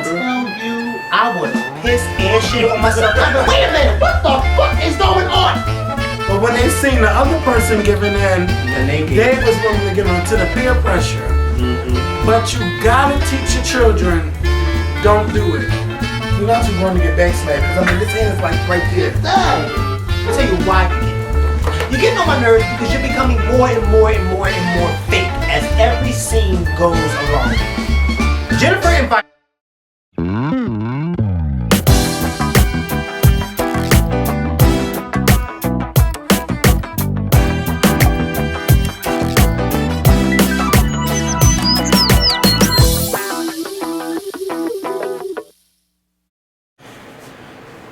tell you, I was pissed and shit on myself. I mean, wait a minute, what the fuck is going on? But when they seen the other person giving in, they was willing to give in to the peer pressure. But you gotta teach your children, don't do it. You're not too going to get backslapped. Because I mean, this hand is like right there. I'll tell you why you're getting on my nerves, because you're becoming more and more and more and more fake as every scene goes along. Jennifer invited.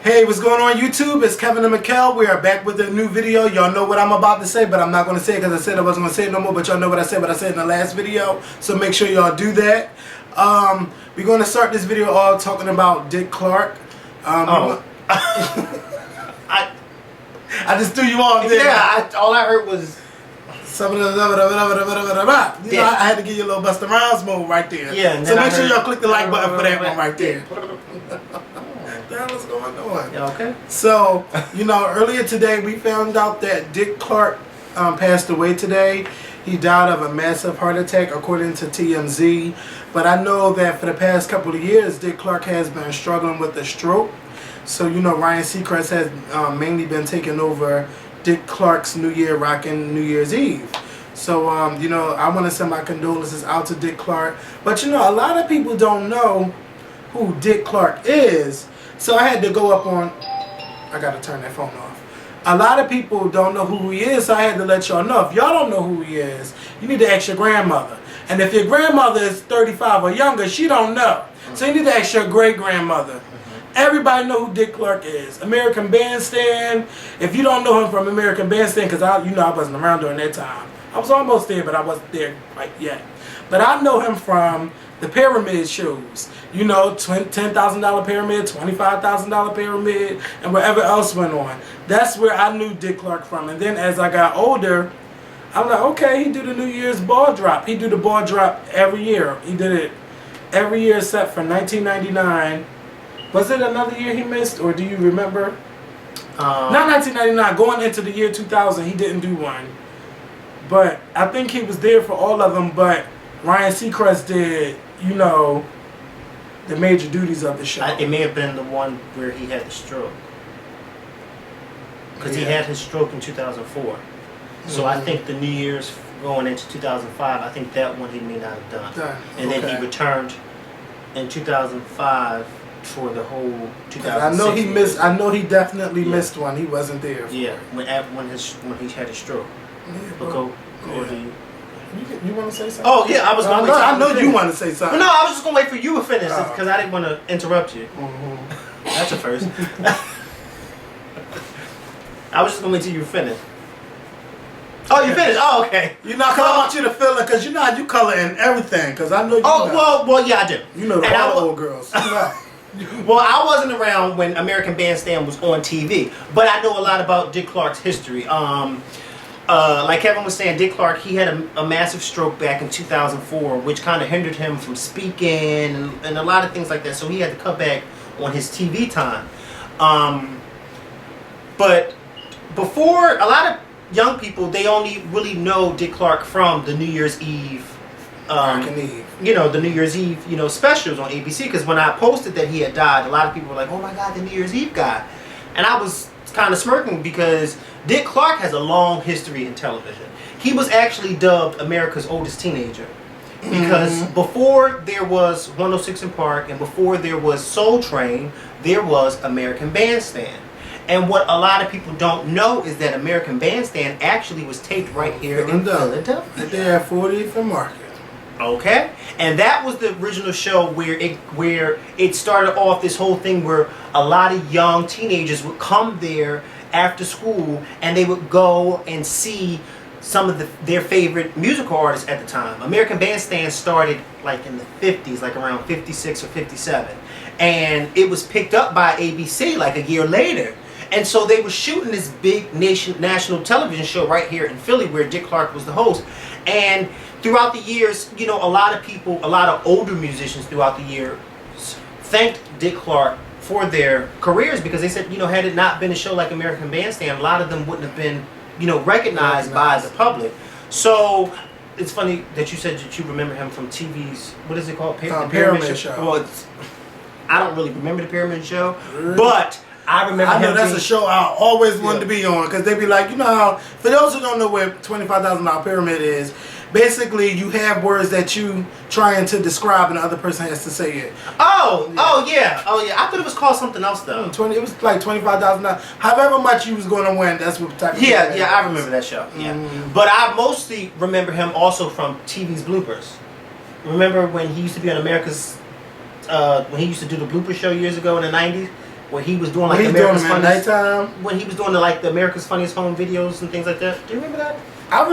Hey, what's going on YouTube? It's Kevin and Mikkel. We are back with a new video. Y'all know what I'm about to say, but I'm not going to say it because I said I wasn't going to say it no more, but y'all know what I said in the last video. So make sure y'all do that. We're going to start this video all talking about Dick Clark. I just threw you off there. Yeah, all I heard was... You know, I had to give you a little Busta Rhymes mode right there. Yeah, so make sure y'all click the like button for that one right there. What the hell is going on? Yeah, okay. So, you know, earlier today we found out that Dick Clark passed away today. He died of a massive heart attack according to TMZ. But I know that for the past couple of years, Dick Clark has been struggling with a stroke. So, you know, Ryan Seacrest has mainly been taking over Dick Clark's New Year, rocking New Year's Eve. So, you know, I want to send my condolences out to Dick Clark. But, you know, a lot of people don't know who Dick Clark is. So I had to go up on, I got to turn that phone off. A lot of people don't know who he is, so I had to let y'all know. If y'all don't know who he is, you need to ask your grandmother. And if your grandmother is 35 or younger, she don't know. So you need to ask your great-grandmother. Everybody know who Dick Clark is. American Bandstand. If you don't know him from American Bandstand, because I wasn't around during that time. I was almost there, but I wasn't there quite yet. But I know him from the pyramid shows. You know, $10,000 pyramid, $25,000 pyramid, and whatever else went on. That's where I knew Dick Clark from. And then as I got older, I was like, okay, he do the New Year's ball drop. He do the ball drop every year. He did it every year except for 1999. Was it another year he missed, or do you remember? Not 1999, going into the year 2000, he didn't do one. But I think he was there for all of them, but Ryan Seacrest did, you know, the major duties of the show. It may have been the one where he had the stroke. Because he had his stroke in 2004. So I think the New Year's going into 2005, I think that one he may not have done. And then he returned in 2005 for the whole 2006. I know he missed. I know he definitely missed one. He wasn't there. Yeah, when he had a stroke. You want to say something? Oh yeah, I was going. I know you want to say something. No, I was just gonna wait for you to finish because I didn't want to interrupt you. That's a first. I was just gonna wait till you finish. Oh, you finished? Oh, okay. You know, cause I want you to feel it, cause you know how you color in everything. Cause I know you. Well, yeah, I do. You know the old girls. Well, I wasn't around when American Bandstand was on TV, but I know a lot about Dick Clark's history. Like Kevin was saying, Dick Clark, he had a massive stroke back in 2004, which kind of hindered him from speaking and a lot of things like that. So he had to cut back on his TV time. But before, a lot of young people, they only really know Dick Clark from the New Year's Eve. You know, the New Year's Eve, you know, specials on ABC. Because when I posted that he had died, a lot of people were like, "Oh my God, the New Year's Eve guy," and I was kind of smirking because Dick Clark has a long history in television. He was actually dubbed America's oldest teenager because before there was 106 in Park and before there was Soul Train, there was American Bandstand. And what a lot of people don't know is that American Bandstand actually was taped right here in Philadelphia. Right there at 40th and Market. Okay, and that was the original show where it started off this whole thing where a lot of young teenagers would come there after school and they would go and see some of their favorite musical artists at the time. American Bandstand started like in the 50s, like around 56 or 57, and it was picked up by ABC like a year later. And so they were shooting this big national television show right here in Philly where Dick Clark was the host. And throughout the years, you know, a lot of people, a lot of older musicians throughout the years thanked Dick Clark for their careers because they said, had it not been a show like American Bandstand, a lot of them wouldn't have been, recognized by the public. So it's funny that you said that you remember him from TV's, what is it called? The Pyramid Show. Well, I don't really remember the Pyramid Show, but I remember I know that's a show I always wanted to be on because they be like, how, for those who don't know what $25,000 pyramid is, basically you have words that you trying to describe and the other person has to say it. Oh yeah. I thought it was called something else though. It was like $25,000. However much you was going to win, that's what type of Yeah, I remember that show. Yeah, but I mostly remember him also from TV's bloopers. Remember when he used to be on America's, when he used to do the blooper show years ago in the '90s, where he was doing like America's Funniest, when he was doing the America's Funniest Home Videos and things like that. Do you remember that? I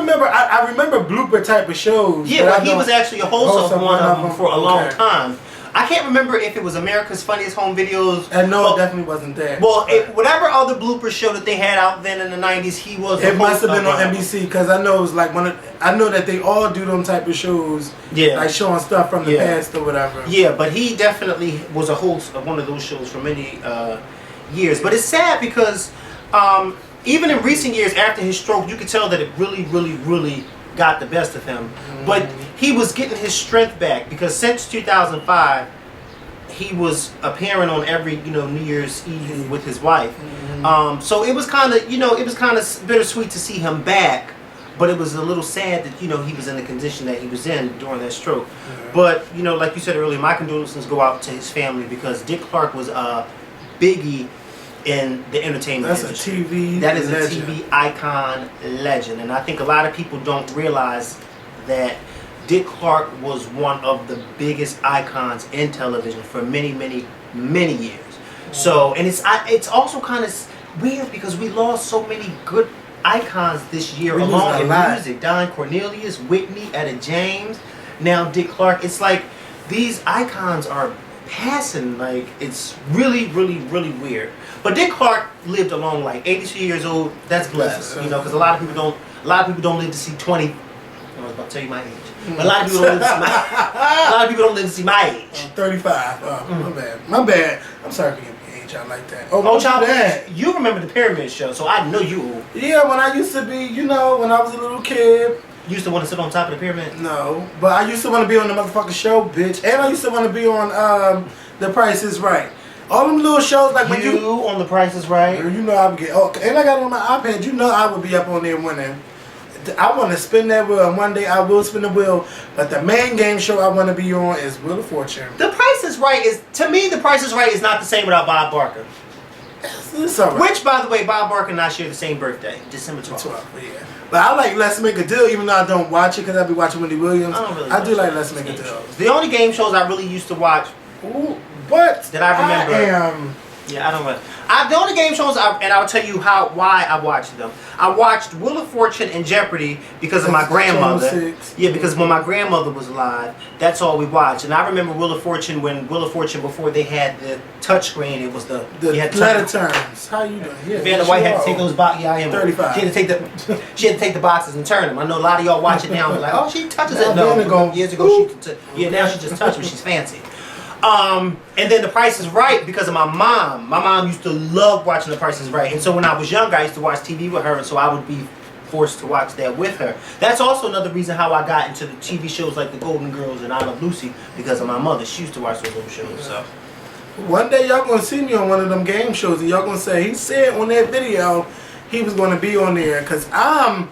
remember blooper type of shows. Yeah, but he was actually a host of one of them for a long time. I can't remember if it was America's Funniest Home Videos. And no, it definitely wasn't that. Well, whatever other blooper show that they had out then in the '90s, he was. It must have been on NBC because I know it was like I know that they all do them type of shows. Yeah. Like showing stuff from the past or whatever. Yeah, but he definitely was a host of one of those shows for many years. But it's sad because even in recent years after his stroke, you could tell that it really, really, really got the best of him. But he was getting his strength back because since 2005, he was appearing on every New Year's Eve with his wife. So it was kind of bittersweet to see him back, but it was a little sad that he was in the condition that he was in during that stroke. But like you said earlier, my condolences go out to his family because Dick Clark was a biggie in the entertainment industry. That is a TV icon legend, and I think a lot of people don't realize that Dick Clark was one of the biggest icons in television for many, many, many years. So, and it's also kind of weird because we lost so many good icons this year alone in music. Don Cornelius, Whitney, Etta James, now Dick Clark. It's like these icons are passing. Like it's really, really, really weird. But Dick Clark lived a long life, 82 years old. That's blessed, because a lot of people don't live to see 20. I was about to tell you my age. But a lot of people don't live to see my age. 35. My bad. I'm sorry for your age. I like that. Oh, child, you remember the Pyramid Show, so I know you old. Yeah, when I used to be, when I was a little kid. You used to want to sit on top of the pyramid? No, but I used to want to be on the motherfucking show, bitch. And I used to want to be on The Price is Right. All them little shows like when you on The Price is Right. I would get. Oh, and I got it on my iPad. I would be up on there winning. I want to spin that wheel, and one day I will spin the wheel. But the main game show I want to be on is Wheel of Fortune. The Price is Right to me. The Price is Right is not the same without Bob Barker. It's all right. Which, by the way, Bob Barker and I share the same birthday, December 12th. Yeah. But I like Let's Make a Deal, even though I don't watch it because I be watching Wendy Williams. I do like Let's Make a Deal. The only game shows I really used to watch. But that I remember. I don't remember. The only game shows, and I'll tell you why I watched them. I watched Wheel of Fortune and Jeopardy because of my grandmother. Yeah, because when my grandmother was alive, that's all we watched. And I remember Wheel of Fortune before they had the touchscreen, it was the letter turns. How you doing? Yeah, Vanna White had to take those boxes. Yeah, I am 35. She had to take the boxes and turn them. I know a lot of y'all watch it now and be like, oh, she touches it. No, years ago now she just touches me. She's fancy. And then The Price is Right because of my mom. My mom used to love watching The Price is Right. And so when I was younger, I used to watch TV with her, and so I would be forced to watch that with her. That's also another reason how I got into the TV shows like The Golden Girls and I Love Lucy because of my mother. She used to watch those old shows. So one day y'all gonna see me on one of them game shows, and y'all gonna say he said on that video he was gonna be on there because I'm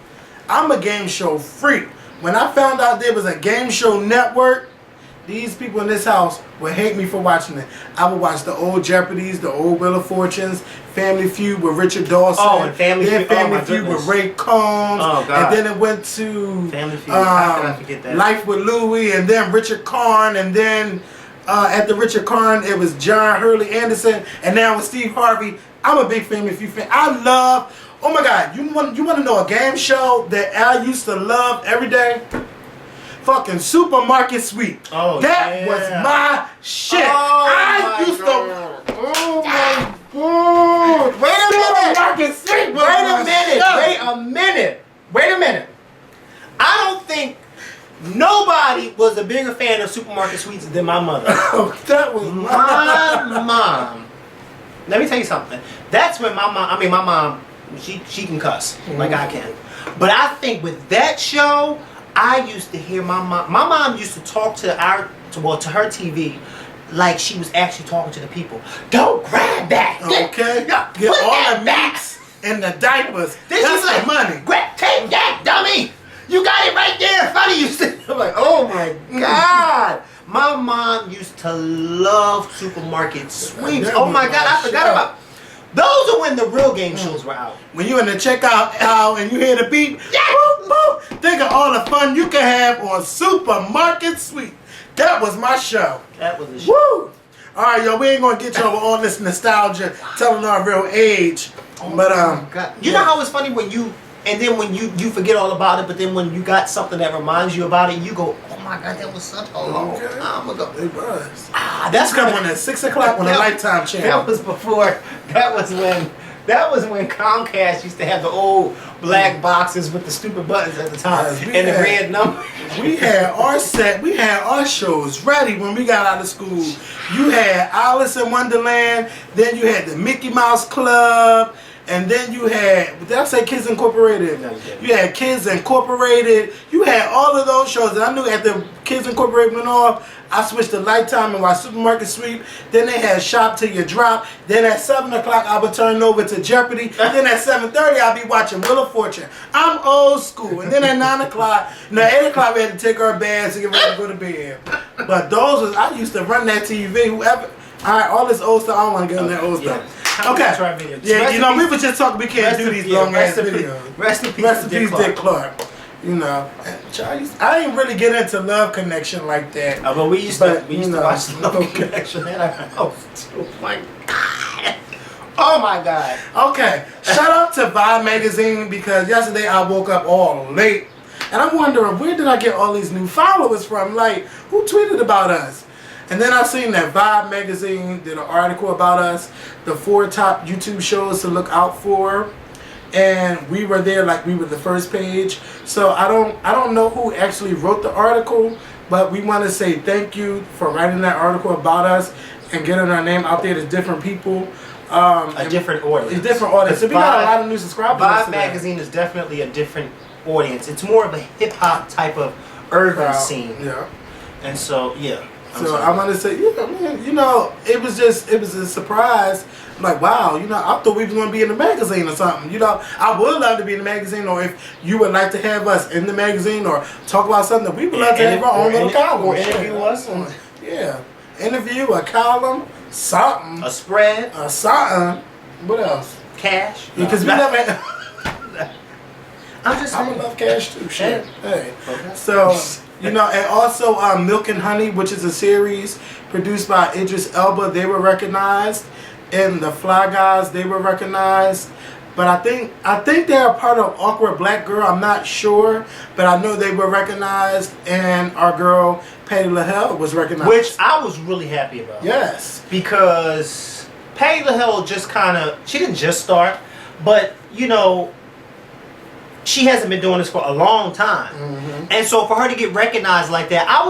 a game show freak. When I found out there was a game show network, these people in this house would hate me for watching it. I would watch the old Jeopardies, the old Wheel of Fortunes, Family Feud with Richard Dawson. Oh, and Family Feud with Ray Combs. Oh, God. And then it went to Family Feud. How can I forget that? Life with Louie, and then Richard Karn, and then at the Richard Karn, it was John Hurley Anderson, and now with Steve Harvey. I'm a big Family Feud fan. I love, oh my God, you want to know a game show that I used to love every day? Fucking Supermarket Sweep. Oh, that was my shit. I used to. Oh my God. Wait a minute. Supermarket Sweep. Wait a minute. I don't think nobody was a bigger fan of Supermarket Sweeps than my mother. That was my my mom. Let me tell you something. That's when my mom, she can cuss like I can. But I think with that show, I used to hear my mom. My mom used to talk to her TV like she was actually talking to the people. Don't grab that. Okay. Get all the meats and the diapers. That's like money. Take that, dummy. You got it right there in front of you. I'm like, oh my God. My mom used to love supermarket sweeps. Oh my God, I forgot about. Those are when the real game shows were out. When you're in the checkout aisle and you hear the beep, boop, boop, think of all the fun you can have on Supermarket Sweep. That was my show. That was a show. Woo! All right, yo, we ain't gonna get you over all this nostalgia, telling our real age. But God. You know how it's funny when you forget all about it, but then when you got something that reminds you about it, you go, oh my God, that was such a long time ago. It was. That's coming at 6 o'clock on a Lifetime channel. That was when Comcast used to have the old black boxes with the stupid buttons at the top and the red number. We had our shows ready when we got out of school. You had Alice in Wonderland, then you had the Mickey Mouse Club, and then you had, did I say Kids Incorporated? No, you didn't. You had Kids Incorporated. You had all of those shows. And I knew after Kids Incorporated went off, I switched to Lifetime and watched Supermarket Sweep. Then they had Shop Till You Drop. Then at 7 o'clock, I would turn over to Jeopardy. Then at 7:30, I'd be watching Wheel of Fortune. I'm old school. And then at 9 o'clock, 8 o'clock, we had to take our baths and get ready to go to bed. But I used to run that TV. Whoever, all this old stuff, I don't want to get on that old stuff. Okay. Yeah, we were just talking, we can't do these long ass videos. Rest in peace, Dick Clark. I didn't really get into Love Connection like that. But we used to watch Love Connection at our house. Oh my God. Oh my God. Okay. Shout out to Vibe Magazine, because yesterday I woke up all late and I'm wondering, where did I get all these new followers from? Like, who tweeted about us? And then I seen that Vibe Magazine did an article about us, the 4 top YouTube shows to look out for. And we were there, like we were the first page. So I don't know who actually wrote the article, but we want to say thank you for writing that article about us and getting our name out there to different people. A different audience. A different audience. So we got a lot of new subscribers. Vibe Magazine is definitely a different audience. It's more of a hip hop type of urban scene. Yeah. And so So I want to say, man, it was a surprise. I'm like, wow, I thought we was going to be in the magazine or something. I would love to be in the magazine, or if you would like to have us in the magazine or talk about something, we would love to have our own little column. Or interview us. Yeah. Interview, a column, something. A spread. Something. What else? Cash. Because we never... I'm gonna love cash too. Shit. Hey. Okay. So... and also Milk and Honey, which is a series produced by Idris Elba, they were recognized. And the Fly Guys, they were recognized. But I think they're a part of Awkward Black Girl. I'm not sure, but I know they were recognized. And our girl Patti LaHelle was recognized, which I was really happy about. Yes, because Patti LaHelle just she didn't just start, but she hasn't been doing this for a long time. Mm-hmm. And so for her to get recognized like that, I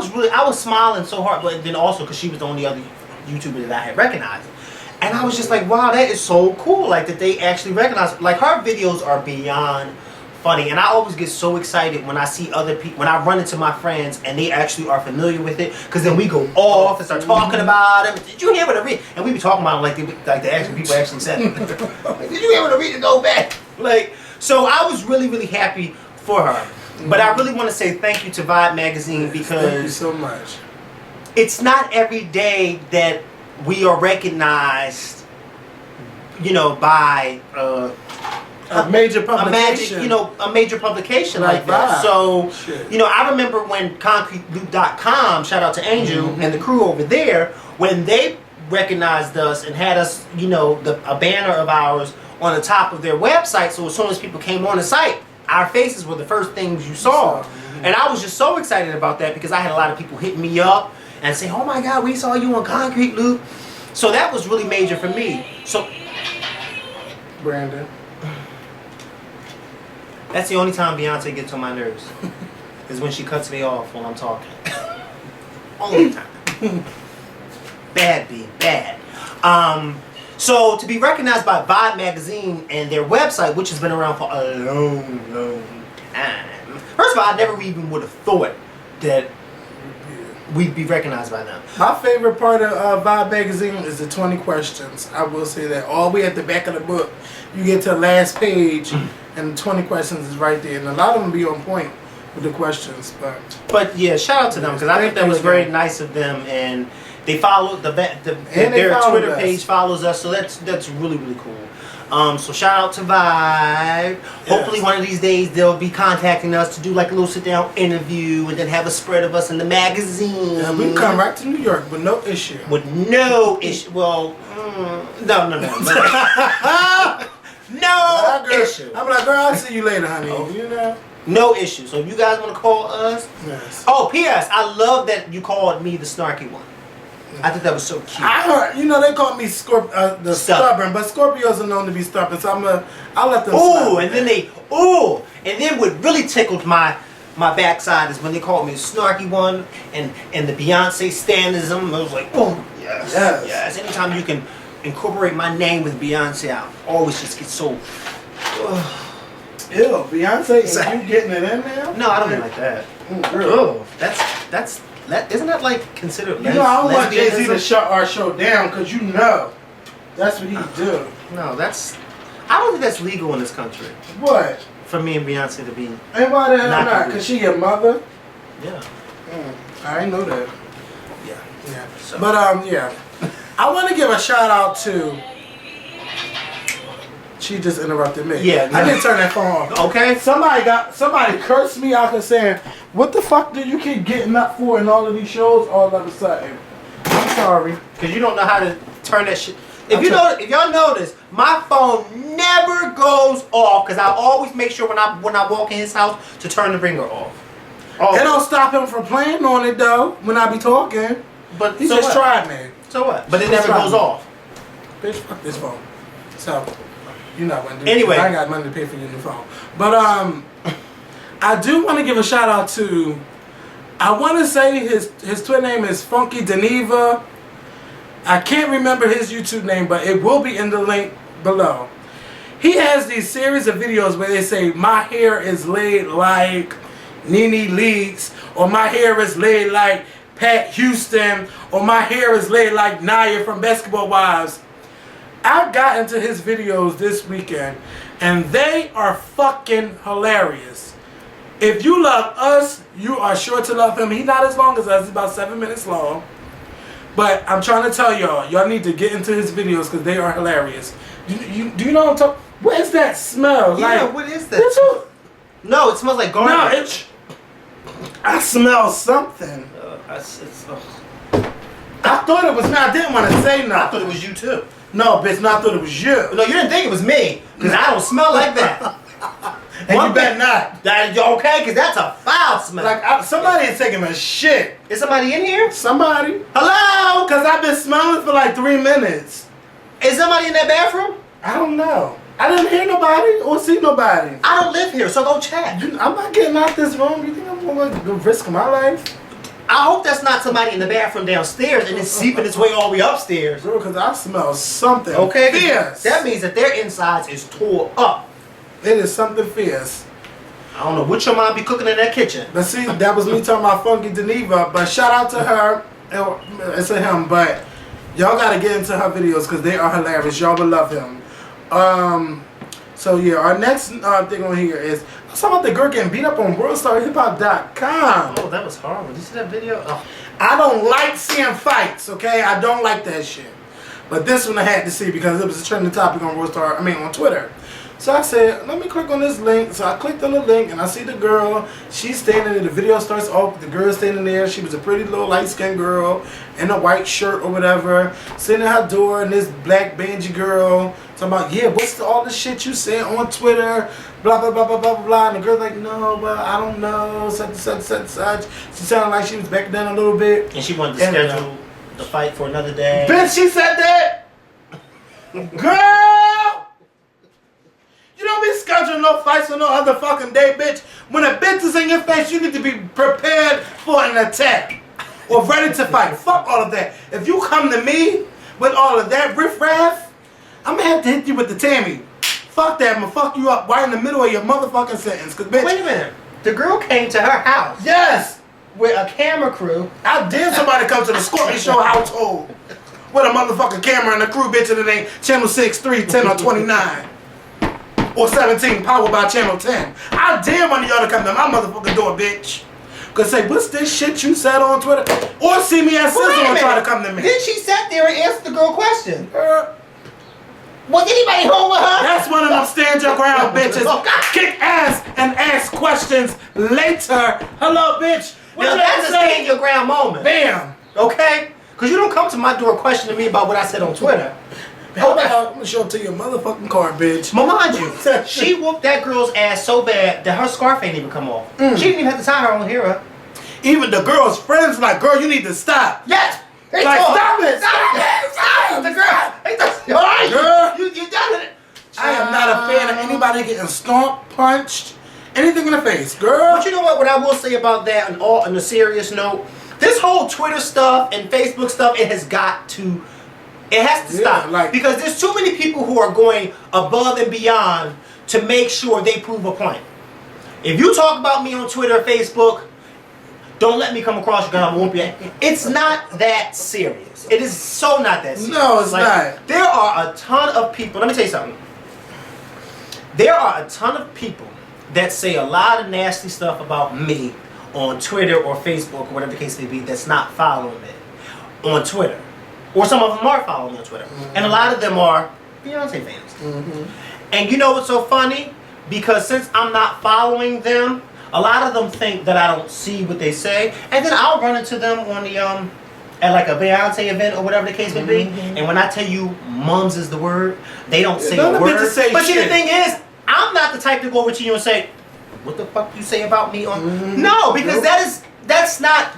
was smiling so hard, but then also because she was the only other YouTuber that I had recognized. And I was just like, wow, that is so cool, like that they actually recognize, like her videos are beyond funny. And I always get so excited when I see other people, when I run into my friends and they actually are familiar with it, because then we go off and start talking about them. Did you hear what Aretha? And we be talking about them like the actual people actually said it. Like, did you hear what Aretha go back? Like, so I was really, really happy for her. But I really want to say thank you to Vibe Magazine, because thank you so much. It's not every day that we are recognized, by a major publication. A major publication like that. So, I remember when ConcreteLoop.com, shout out to Angel and the crew over there, when they recognized us and had us, a banner of ours on the top of their website. So as soon as people came on the site, our faces were the first things you saw. And I was just so excited about that, because I had a lot of people hitting me up and say, oh my God, we saw you on Concrete Loop. So that was really major for me. So, Brandon, that's the only time Beyonce gets on my nerves, is when she cuts me off when I'm talking. Only time. Bad, B, bad. So to be recognized by Vibe magazine and their website, which has been around for a long, long time. First of all, I never even would have thought that we'd be recognized by them. My favorite part of Vibe magazine is the 20 questions. I will say that. All the way at the back of the book, you get to the last page, and 20 questions is right there. And a lot of them be on point with the questions. But yeah, shout out to them, because I think that was very nice of them. And they follow their Twitter page follows us, so that's really, really cool. So shout out to Vibe. Yes. Hopefully one of these days they'll be contacting us to do like a little sit down interview and then have a spread of us in the magazine. Yeah, we can come right to New York with no issue. With no issue. Well, no. No issue. I'm like, girl, I'll see you later, honey. Oh. You know? No issue. So if you guys want to call us. Yes. Oh, P.S. I love that you called me the snarky one. I think that was so cute. I heard, they call me stubborn, but Scorpios are known to be stubborn, so I'll let them. And then what really tickled my backside is when they called me the snarky one, and the Beyonce stanism. I was like, oh yes. Anytime you can incorporate my name with Beyonce, I always just get so. Ew, Beyonce, you getting it in there? No, I don't mean like that. Girl. That's. Isn't that like considered? I don't want Jay-Z to shut our show down, because that's what he do. No, I don't think that's legal in this country. What? For me and Beyonce to be. And why the hell not? Because she your mother? Yeah. I didn't know that. Yeah. So. But yeah. I want to give a shout out to. She just interrupted me. Yeah. I didn't turn that phone off. Okay. Somebody cursed me out and saying, "What the fuck do you keep getting up for in all of these shows all of a sudden?" I'm sorry. Because you don't know how to turn that shit. If y'all notice, my phone never goes off, because I always make sure when I walk in his house to turn the ringer off. It don't stop him from playing on it though when I be talking. But he just tried, man. So what? But it never goes off. Bitch, fuck this phone. So. You're not going to do anyway. I ain't got money to pay for your new phone. But I do want to give a shout out to, I want to say his Twitter name is Funky Deneva. I can't remember his YouTube name, but it will be in the link below. He has these series of videos where they say, my hair is laid like Nene Leakes, or my hair is laid like Pat Houston, or my hair is laid like Naya from Basketball Wives. I got into his videos this weekend, and they are fucking hilarious. If you love us, you are sure to love him. He's not as long as us. He's about 7 minutes long. But I'm trying to tell y'all need to get into his videos because they are hilarious. Do you know what I'm talking? What is that smell? Yeah, like, what is that? No, it smells like garbage. No, I smell something. I thought it was me. I didn't want to say nothing. I thought it was you too. No, bitch, I thought it was you. No, you didn't think it was me, because I don't smell like that. And you better not. Okay, because that's a foul smell. Like, somebody is taking a shit. Is somebody in here? Somebody. Hello? Because I've been smelling for like 3 minutes. Is somebody in that bathroom? I don't know. I didn't hear nobody or see nobody. I don't live here, so go check. I'm not getting out this room. You think I'm going to risk my life? I hope that's not somebody in the bathroom downstairs and it's seeping its way all the way upstairs. Bro, because I smell something fierce. That means that their insides is tore up. It is something fierce. I don't know what your mom be cooking in that kitchen. But see, that was me talking about Funky Deneva. But shout out to her. It's a him. But y'all got to get into her videos because they are hilarious. Y'all will love him. So yeah, our next thing on here is let's talk about the girl getting beat up on WorldStarHipHop.com. Oh, that was horrible. Did you see that video? Oh. I don't like seeing fights, okay? I don't like that shit. But this one I had to see because it was a trending topic on on Twitter. So I said, let me click on this link. So I clicked on the link and I see the girl. She's standing there. The video starts off with the girl standing there. She was a pretty little light-skinned girl in a white shirt or whatever. Sitting at her door and this black bangy girl talking about, yeah, what's all the shit you said on Twitter? Blah, blah, blah, blah, blah, blah. And the girl's like, no, but I don't know. Such, such, such, such. She sounded like she was backing down a little bit. And she wanted to schedule the fight for another day. Bitch, she said that? Girl! You don't be scheduling no fights for no other fucking day, bitch. When a bitch is in your face, you need to be prepared for an attack. Or ready to fight. Fuck all of that. If you come to me with all of that riffraff, I'm gonna have to hit you with the Tammy. Fuck that, I'm gonna fuck you up right in the middle of your motherfucking sentence. Cause bitch, wait a minute. The girl came to her house. Yes. With a camera crew. How dare somebody come to the Scorpion Show household with a motherfucking camera and a crew, bitch, and it ain't channel 6, 3, 10, or 29. Or 17, powered by channel 10. How dare one of y'all to come to my motherfucking door, bitch. Cause say, what's this shit you said on Twitter? Or see me at Sizzle and try to come to me. Then she sat there and answered the girl question. Was anybody home with her? That's one of them stand your ground bitches. Kick ass and ask questions later. Hello, bitch. Now that's a stand your ground moment. Bam. Okay? Because you don't come to my door questioning me about what I said on Twitter. How about I'm gonna show up to your motherfucking car, bitch. But mind you, she whooped that girl's ass so bad that her scarf ain't even come off. She didn't even have to tie her own hair up. Even the girl's friends like, girl, you need to stop. Yes! Like, stop it! Stop it! The girl! Alright, girl! You done it! I am not a fan of anybody getting stomped, punched, anything in the face, girl. But you know what I will say about that on a serious note? This whole Twitter stuff and Facebook stuff, it has to stop. Like, because there's too many people who are going above and beyond to make sure they prove a point. If you talk about me on Twitter or Facebook, don't let me come across you because I won't be. It's not that serious. It is so not that serious. No, it's not. There are a ton of people. Let me tell you something. There are a ton of people that say a lot of nasty stuff about me on Twitter or Facebook or whatever the case may be that's not following me on Twitter. Or some of them are following me on Twitter. And a lot of them are Beyonce fans. And you know what's so funny? Because since I'm not following them, a lot of them think that I don't see what they say, and then I'll run into them on the at like a Beyonce event or whatever the case may be. And when I tell you mums is the word, they don't say a word. But see, the thing is, I'm not the type to go over to you and say, "What the fuck you say about me?" On no, because that's not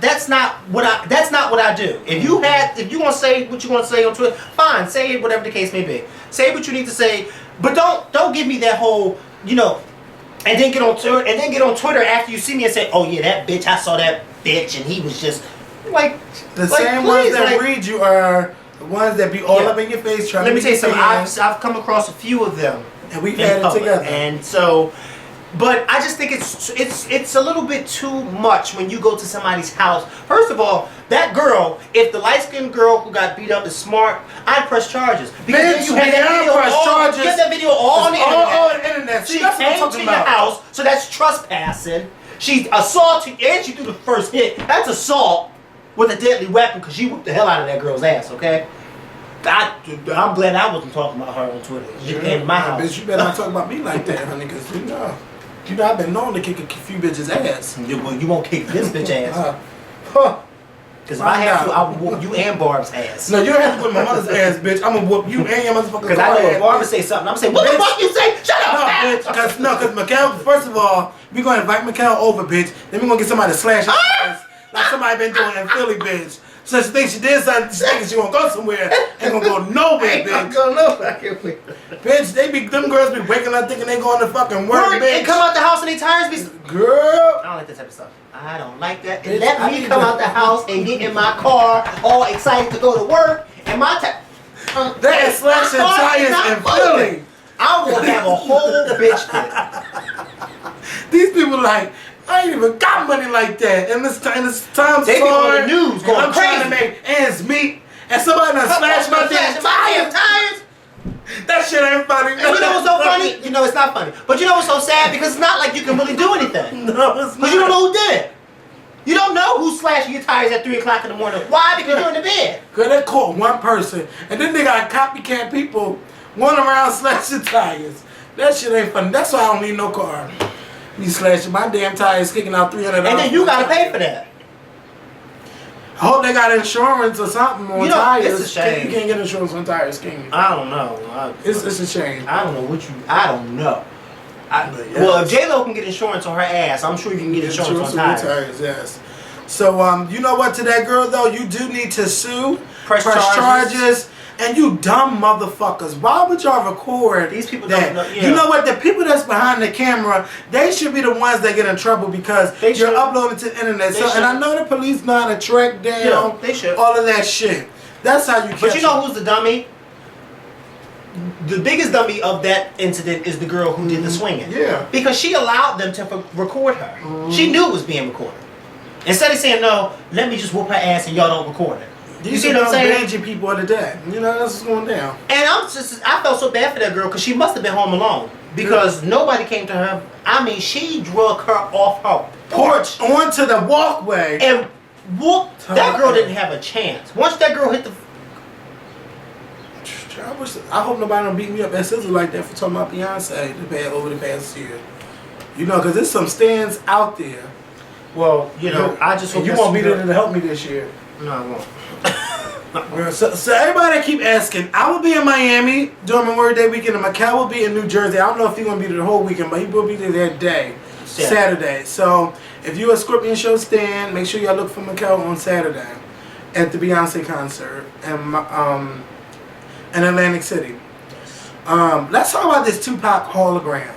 what I do. If you want to say what you want to say on Twitter, fine, say it, whatever the case may be. Say what you need to say, but don't give me that whole And then get on Twitter after you see me and say, "Oh yeah, that bitch, I saw that bitch, and he was just like." The same ones that read you are the ones that be all up in your face trying to. Let me tell you something. I've come across a few of them, and we've had it together. And so, but I just think it's a little bit too much when you go to somebody's house. First of all, that girl, if the light-skinned girl who got beat up is smart, I'd press charges. Because bitch, you had that video all on the internet. All on the internet. She came to your house, so that's trespassing. She assaulted you, and she threw the first hit. That's assault with a deadly weapon because she whooped the hell out of that girl's ass, okay? I'm glad I wasn't talking about her on Twitter. She came to my house. Bitch, you better not talk about me like that, honey, because you know I've been known to kick a few bitches' ass. Well, you won't kick this bitch ass. Because if I have to, I will whoop you and Barb's ass. No, you don't have to whoop my mother's ass, bitch. I'm going to whoop you and your motherfucking Because I know if Barbara say something, I'm saying, what the fuck you say? Shut up, bitch. Because Mikhail, first of all, we're going to invite Mikhail over, bitch. Then we're going to get somebody to slash her ass. Like somebody been doing in Philly, bitch. So she thinks she did something, she thinks she gonna go somewhere, ain't gonna go nowhere, bitch. I'm going nowhere. I can't wait. Bitch, them girls be waking up thinking they going to fucking work, bitch. And come out the house and they tires be... Girl. I don't like that type of stuff. I don't like that. And let me come out the house and get in my car all excited to go to work, and my that is slashing tires in Philly. I will have a whole bitch fit. These people like, I ain't even got money like that. And this time's they be on the news going I'm crazy. trying to make ends meet, and somebody done slashed my damn tires. That shit ain't funny. And you know what's so funny? You know it's not funny. But you know what's so sad? Because it's not like you can really do anything. No, it's not. Because you don't know who did it. You don't know who's slashing your tires at 3 o'clock in the morning. Why? Because you're in the bed. Because they caught one person, and then they got copycat people running around slashing tires. That shit ain't funny. That's why I don't need no car. You slashing my damn tires, kicking out $300. And then you gotta pay for that. I hope they got insurance or something on tires. It's a shame. You can't get insurance on tires, can you? I don't know. It's a shame. I don't know I don't know. Well, if J-Lo can get insurance on her ass, I'm sure you can get insurance on tires. Yes. So, you know what? To that girl, though, you do need to sue. Press charges. And you dumb motherfuckers. Why would y'all record these people that? Don't know, yeah. You know what? The people that's behind the camera, they should be the ones that get in trouble because you're uploading to the internet. And I know the police know how to track down they should. all of that shit. That's how you catch But you know who's the dummy? The biggest dummy of that incident is the girl who did the swinging. Yeah. Because she allowed them to record her. She knew it was being recorded. Instead of saying, no, let me just whoop her ass and y'all don't record it. You see what I'm saying? These are people of the day. You know, that's what's going down. And I felt so bad for that girl because she must have been home alone. Because nobody came to her. I mean, she drug her off her porch. Onto the walkway. And whooped. That girl didn't have a chance. Once that girl hit the... I hope nobody don't beat me up at Scissor like that for talking about Beyonce over the past year. You know, because there's some stands out there. Well, you know, I just hope you won't be there to help me this year. No, I won't. So everybody that keep asking, I will be in Miami during Memorial Day weekend, and Macau will be in New Jersey. I don't know if he's going to be there the whole weekend, but he will be there that day, Saturday. So if you're a Scorpion Show stand, make sure y'all look for Macau on Saturday at the Beyonce concert in Atlantic City. Let's talk about this Tupac hologram.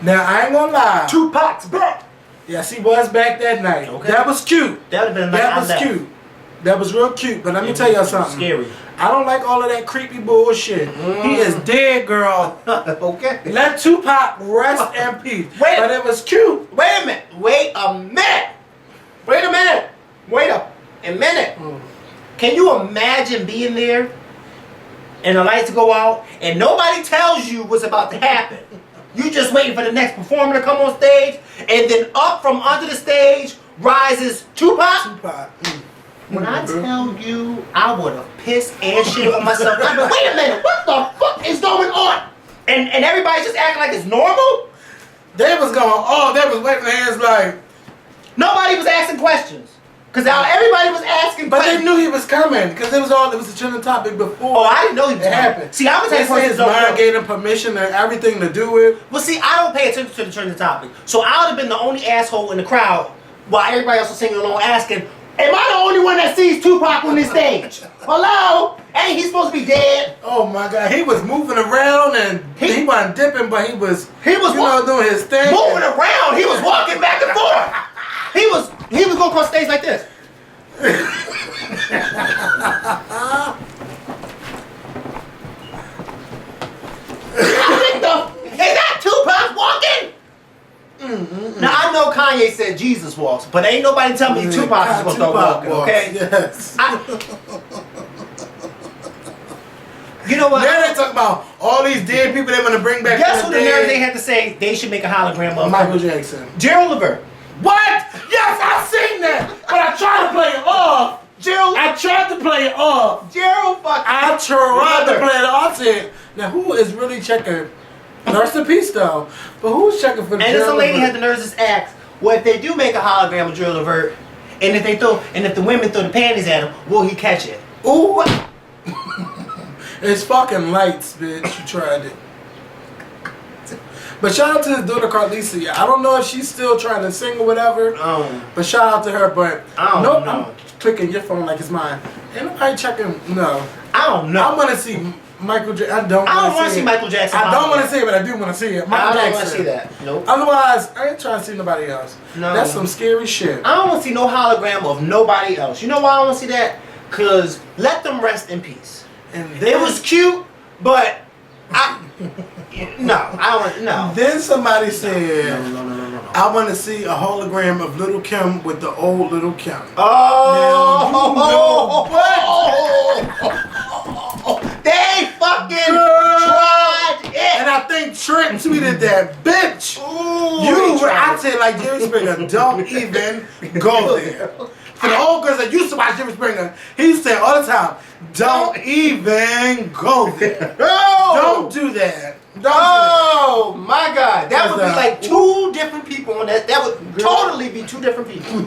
Now, I ain't going to lie. Tupac's back. Yes, he was back that night. Okay. That was cute. That would have been a night That was cute. That was real cute. But let me tell y'all something. Scary. I don't like all of that creepy bullshit. He is dead, girl. Okay. Let Tupac rest in peace. But it was cute. Wait a minute. Wait a minute. Can you imagine being there and the lights go out and nobody tells you what's about to happen? You just waiting for the next performer to come on stage, and then up from under the stage rises Tupac. When I tell you, I would have pissed and shit on myself. I mean, wait a minute, what the fuck is going on? And everybody's just acting like it's normal? They was going, they was waving their hands like... Nobody was asking questions. Because everybody was asking but questions. they knew he was coming, because it was a trending topic before. Oh, I didn't know he was coming. Happened. See, I was saying his mind gave him permission and everything to do it. Well, see, I don't pay attention to the trending topic. So I would have been the only asshole in the crowd while everybody else was singing along asking, am I the only one that sees Tupac on this stage? Hello? Ain't he supposed to be dead? Oh my God, he was moving around and he wasn't dipping, but he was doing his thing. Moving around, he was walking back and forth. He was going across stage like this. Is that Tupac walking? Now I know Kanye said Jesus walks, but ain't nobody tell me Tupac is supposed to walk. Okay? Yes. You know what? Now they talk about all these dead people they want to bring back. Guess who the nerve they had to say they should make a hologram of? Michael Jackson. Gerald Levert. What? Yes, I've seen that, but I tried to play it off. I tried to play it off. Gerald fucking. I tried to play it off. I said, now who is really checking? Rest in peace, though. But who's checking for the? And this lady had the nerves to ask, well, if they do make a hologram of Gerald Levert, and if the women throw the panties at him, will he catch it? Ooh. It's fucking lights, bitch. You tried it. But shout out to his daughter Carlisa. I don't know if she's still trying to sing or whatever. But shout out to her. But I'm clicking your phone like it's mine. Ain't nobody checking. No. I don't know. I want to see Michael Jackson. I don't want to see Michael Jackson. I don't want to see it, but I do want to see it. I don't want to see that. Nope. Otherwise, I ain't trying to see nobody else. No. That's some scary shit. I don't want to see no hologram of nobody else. You know why I don't want to see that? Because let them rest in peace. And then, it was cute, but I don't want. No. Then somebody said, No. I want to see a hologram of Little Kim with the old Little Kim. Oh, now, they fucking tried it. And I think Trent tweeted that, bitch. I said like Jerry Springer, don't even go there. For the old girls that used to watch Jerry Springer, he used to say all the time, don't even go there. No. Don't do that. Oh my God, that would be like two different people on that. That would totally be two different people.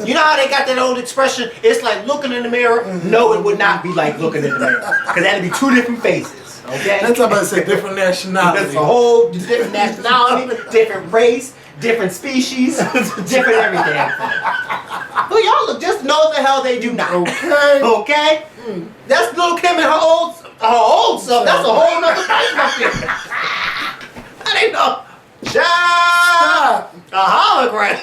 You know how they got that old expression? It's like looking in the mirror. No, it would not be like looking in the mirror because that'd be two different faces. Okay, that's about to say different nationality. That's a whole different nationality, different race, different species, different everything. Well, y'all look just know what the hell they do now. Okay. That's Little Kim and her old self. That's a whole nother thing up there. I didn't know. A hologram.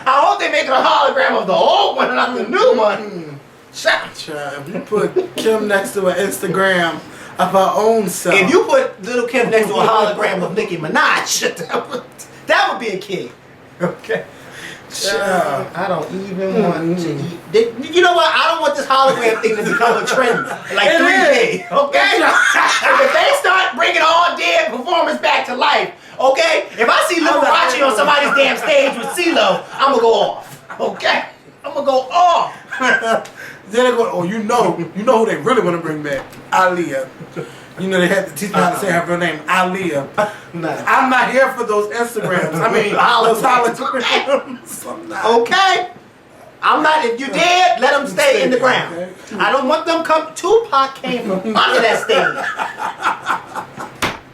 I hope they make a making a hologram of the old one and not the new one. If you put Kim next to an Instagram of her own self. If you put little Kim next to a hologram of Nicki Minaj, that would be a kid. Okay. I don't even want to eat. You know what? I don't want this hologram thing to become a trend. Like 3D. Okay? If they start bringing all dead performers back to life, okay? If I see Liberace on somebody's damn stage with CeeLo, I'm going to go off. Okay? I'm going to go off. Then they go, oh, you know who they really want to bring back? Aaliyah. You know, they had to teach me how to say her real name, Aaliyah. I'm not here for those Instagrams. I mean, those holograms. Okay? I'm not, if you're dead, let them stay in the ground. Okay. I don't want them come. Tupac came from under that stage.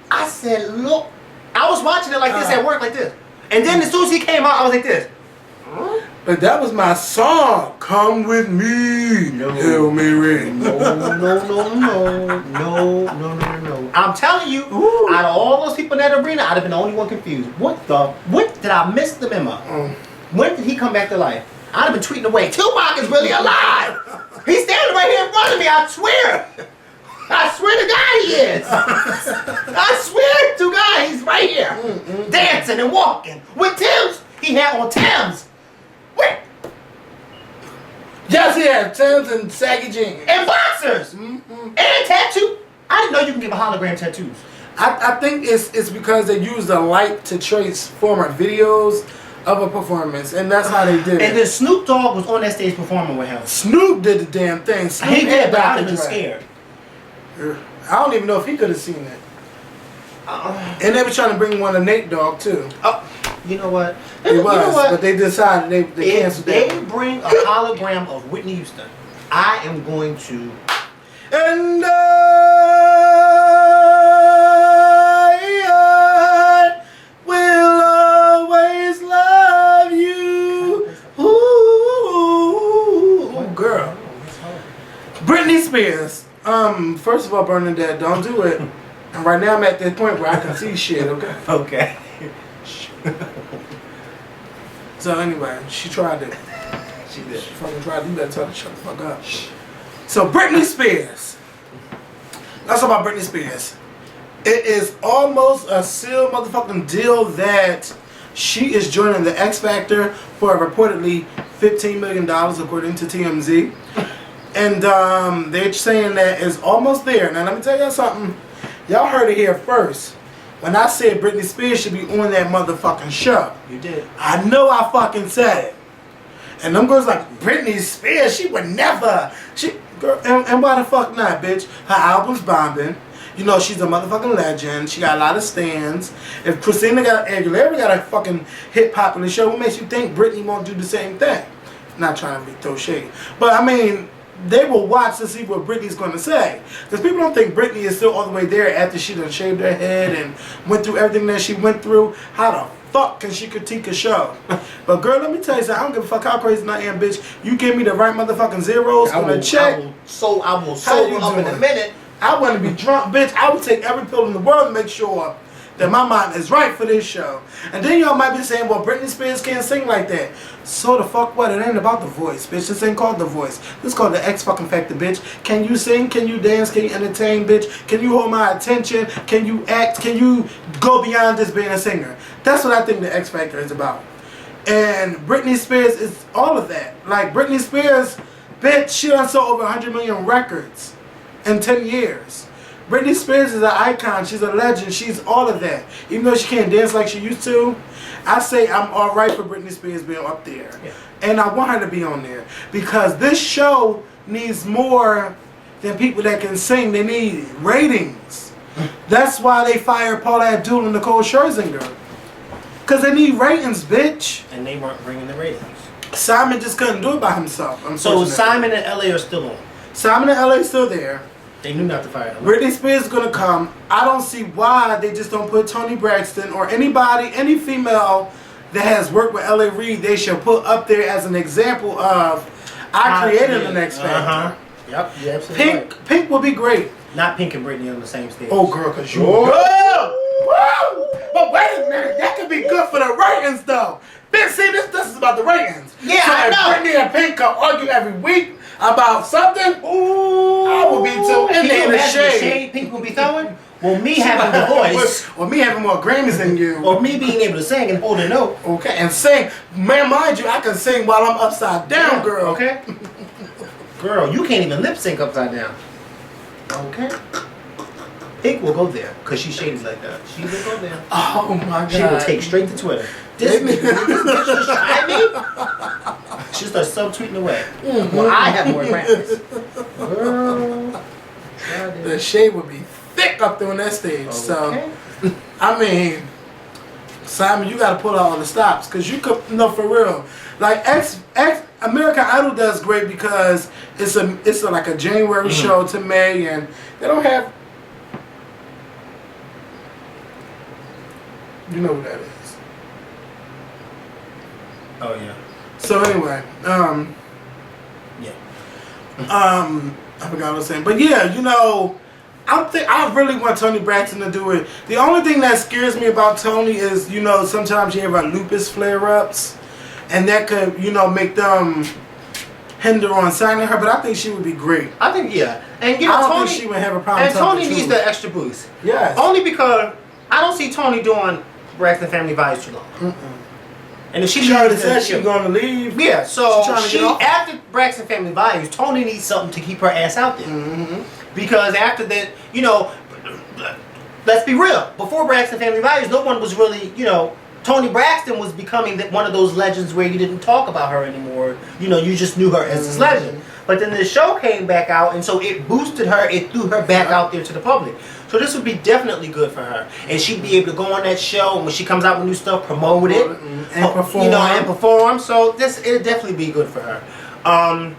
I said, look. I was watching it like this at work, like this. And then as soon as he came out, I was like this. But that was my song. Come with me. No. Hail Mary. No. I'm telling you, out of all those people in that arena, I'd have been the only one confused. What did I miss the memo? When did he come back to life? I'd have been tweeting away. Tupac is really alive. He's standing right here in front of me, I swear. I swear to God he is. I swear to God he's right here. Dancing and walking. With Tim's. He had on Tim's. Wait. Yes, he had Tim's and saggy jeans. And boxers. And tattoo. I didn't know you can give a hologram tattoos. I think it's because they use the light to trace former videos of a performance, and that's how they did it. And then Snoop Dogg was on that stage performing with him. Snoop did the damn thing. Snoop he did, but I'd have been scared. I don't even know if he could have seen it. And they were trying to bring one of Nate Dogg too. You know what? It was, but they decided they canceled that. If they bring a hologram of Whitney Houston, I am going to. And I will always love you. Ooh, girl. Britney Spears. First of all, Bernadette, don't do it. And right now I'm at that point where I can see shit, okay? Okay. So anyway, she tried it. She did. She fucking tried it. You better tell her to shut the fuck up. So Britney Spears. Let's talk about Britney Spears. It is almost a sealed motherfucking deal that she is joining the X Factor for reportedly $15 million according to TMZ. And they're saying that it's almost there. Now let me tell y'all something. Y'all heard it here first. When I said Britney Spears should be on that motherfucking show. You did. I know I fucking said it. And them girls like, Britney Spears, she would never. Girl, and why the fuck not, bitch? Her album's bombing. You know, she's a motherfucking legend. She got a lot of stands. If Christina Aguilera got a fucking hit popular show, what makes you think Britney won't do the same thing? Not trying to throw shade. But I mean, they will watch to see what Britney's going to say. Because people don't think Britney is still all the way there after she done shaved her head and went through everything that she went through. How the fuck can she critique a show? But girl, let me tell you something. I don't give a fuck how crazy I am, bitch. You give me the right motherfucking zeros on a check. I will sober up in a minute. I want to be drunk, bitch. I will take every pill in the world to make sure that my mind is right for this show. And then y'all might be saying, well, Britney Spears can't sing like that. So the fuck what? It ain't about the voice, bitch. This ain't called The Voice. This is called the X fucking Factor, bitch. Can you sing? Can you dance? Can you entertain, bitch? Can you hold my attention? Can you act? Can you go beyond just being a singer? That's what I think the X Factor is about. And Britney Spears is all of that. Like, Britney Spears, bitch, she done sold over 100 million records in 10 years. Britney Spears is an icon. She's a legend. She's all of that. Even though she can't dance like she used to, I say I'm alright for Britney Spears being up there. Yeah. And I want her to be on there. Because this show needs more than people that can sing. They need ratings. That's why they fired Paula Abdul and Nicole Scherzinger. Because they need ratings, bitch. And they weren't bringing the ratings. Simon just couldn't do it by himself. So Simon and LA are still on. Simon and LA is still there. They knew not to fire him. Britney Spears is going to come. I don't see why they just don't put Toni Braxton or anybody, any female that has worked with L.A. Reid, they should put up there as an example of, I created the X Factor. Yep, you're absolutely right. Pink will be great. Not Pink and Britney on the same stage. Oh, girl, because you... Whoa! But wait a minute, that could be good for the ratings, though. Bitch, see, this is about the ratings. Yeah, so I know. if Britney and Pink could argue every week about something, ooh, I would be too in the shade Pink would be throwing. Well, me having the voice, or me having more Grammys than you, or me being able to sing and hold a note. Okay, and sing. Man, mind you, I can sing while I'm upside down, girl. Okay. Girl, you can't even lip sync upside down. Okay. Pink will go there because she's shady like that. She will go there. Oh my God. She will take straight to Twitter. This bitch try me. She'll start subtweeting away. Well, I have more practice. Girl. The shade would be thick up there on that stage. Okay. So, I mean, Simon, you got to pull out all the stops because you could, no, for real. Like American Idol does great because it's like a January show to May, and they don't have. You know who that is. Oh yeah. So anyway, yeah. I forgot what I was saying, but yeah, you know, I really want Toni Braxton to do it. The only thing that scares me about Toni is, you know, sometimes you have lupus flare-ups, and that could, you know, make them hinder on signing her. But I think she would be great. I think and you know, I don't Toni, think she would have a problem. And Toni needs the extra boost. Yes. Only because I don't see Toni doing Braxton Family Values too long. And if she already said she's going to leave. Yeah, so she after Braxton Family Values, Toni needs something to keep her ass out there. Because after that, you know, let's be real. Before Braxton Family Values, no one was really, you know, Toni Braxton was becoming one of those legends where you didn't talk about her anymore. You know, you just knew her as this legend. But then the show came back out, and so it boosted her. It threw her back out there to the public. So this would be definitely good for her, and she'd be able to go on that show, and when she comes out with new stuff, promote it and perform. You know, and perform. So it'd definitely be good for her. And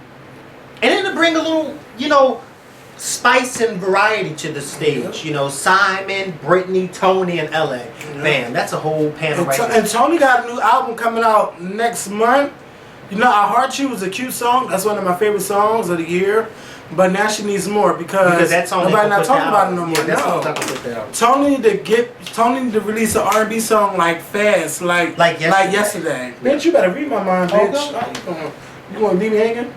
then to bring a little, you know, spice and variety to the stage. You know, Simon, Britney, Toni, and LA. Man, that's a whole panel right there. And Toni got a new album coming out next month. You know, I Heart You was a cute song. That's one of my favorite songs of the year. But now she needs more because that song nobody not talking about it no more. Toni to release an R&B song like fast, like yesterday. Bitch, you better read my mind, bitch. You gonna leave me hanging?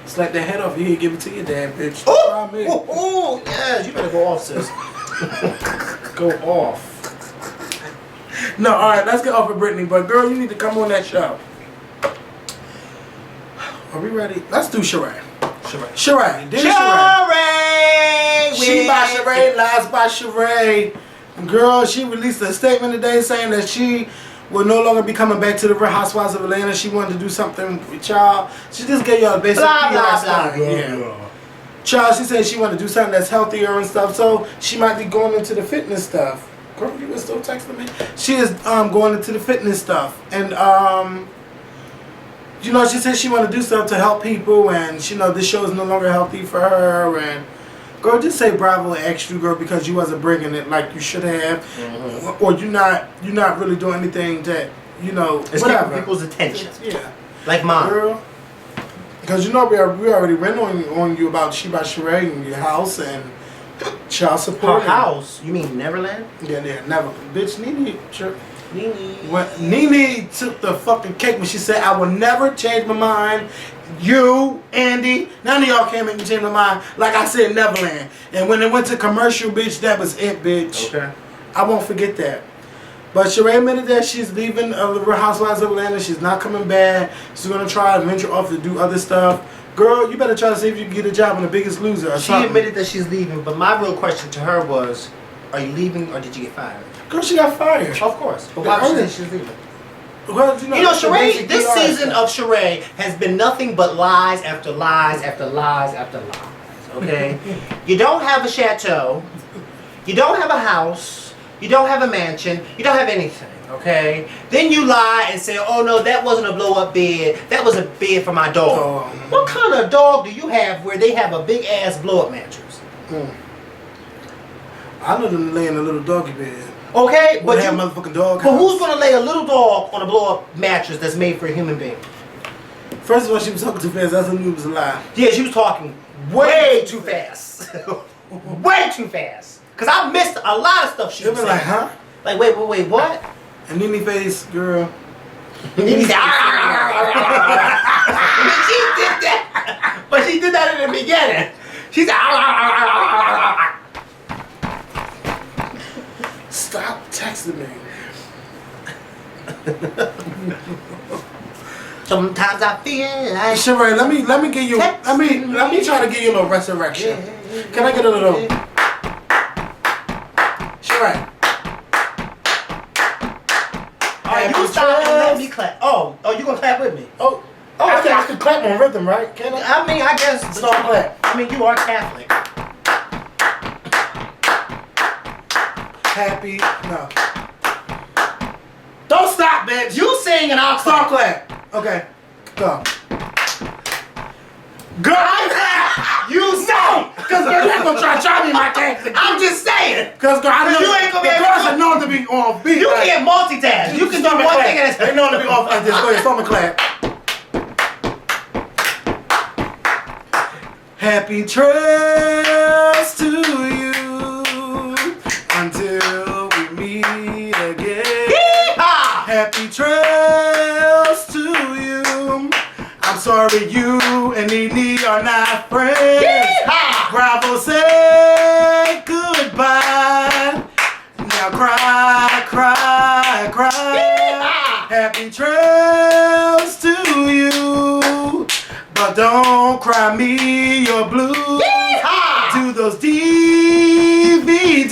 Slap that head off your head, give it to your dad, bitch. Oh, yes, you better go off, sis. Go off. No, all right, let's get off of Britney. But girl, you need to come on that show. Are we ready? Let's do Sheree. Sheree. She by Sheree, lies by Sheree. Girl, she released a statement today saying that she will no longer be coming back to the Real Housewives of Atlanta. She wanted to do something with y'all. She just gave y'all a basic PR stuff. Child, she said she wanted to do something that's healthier and stuff, so she might be going into the fitness stuff. Girl, you were still texting me? She is going into the fitness stuff. And, you know, she said she wanted to do stuff to help people, and she know this show is no longer healthy for her. And girl, just say bravo and extra, girl, because you wasn't bringing it like you should have, or you're not really doing anything that, you know, it's whatever. getting people's attention. Yeah, like mine, girl. Because you know we already went on you about She by Sheree and your house and child support. Her house? You mean Neverland? Yeah, never. Bitch, Nene took the fucking cake when she said, I will never change my mind. You, Andy, none of y'all can't make me change my mind. Like I said, Neverland. And when it went to commercial, bitch, that was it, bitch. Okay. I won't forget that. But Sheree admitted that she's leaving the Real Housewives of Atlanta. She's not coming back. She's going to try to venture off to do other stuff. Girl, you better try to see if you can get a job on The Biggest Loser or something. She admitted that she's leaving, but my real question to her was, are you leaving or did you get fired? Girl, she got fired. Of course. But why did she say she's leaving? Well, you know Sheree, this season of Sheree has been nothing but lies after lies after lies after lies. Okay? You don't have a chateau. You don't have a house. You don't have a mansion. You don't have anything. Okay? Then you lie and say, oh no, that wasn't a blow-up bed. That was a bed for my dog. What kind of dog do you have where they have a big-ass blow-up mattress? I know them laying a little doggy bed. Okay, but have motherfucking dog. But who's gonna lay a little dog on a blow-up mattress that's made for a human being? First of all, she was talking too fast. That's a knew it was a lie. Yeah, she was talking way too fast. Way too fast. Cause I missed a lot of stuff she was saying. Like, huh? Like, wait, what? And Nene face, girl. Nene said, she did that. But she did that in the beginning. She said, stop texting me. Sometimes I feel like Sheree, let me give you let me try to give you a little resurrection. Can I get a little Sheree? Alright, you stop and let me clap. Oh, you gonna clap with me? Oh, I think I can clap on rhythm, right? Can I? I mean, I guess Start clap. I mean, you are Catholic. Happy no. Don't stop, bitch. You sing and I'll Start clap. clap. Okay, go. Girl, You sing! cause girl, you ain't gonna try me my Catholic. I'm just saying! Cause girl, I know You ain't gonna be the able girls to- are known to be on beat. You like, can't multitask. You can do start me one clap. thing at a They time. known to be off like this. Go ahead, start me clap. Happy trails to you until we meet again. Yeehaw! Happy trails to you. I'm sorry you and Nene are not friends. Yeehaw! Bravo, say goodbye. Now cry, cry, cry. Yeehaw! Happy trails to you. But don't cry me your blues. Yeehaw! Do those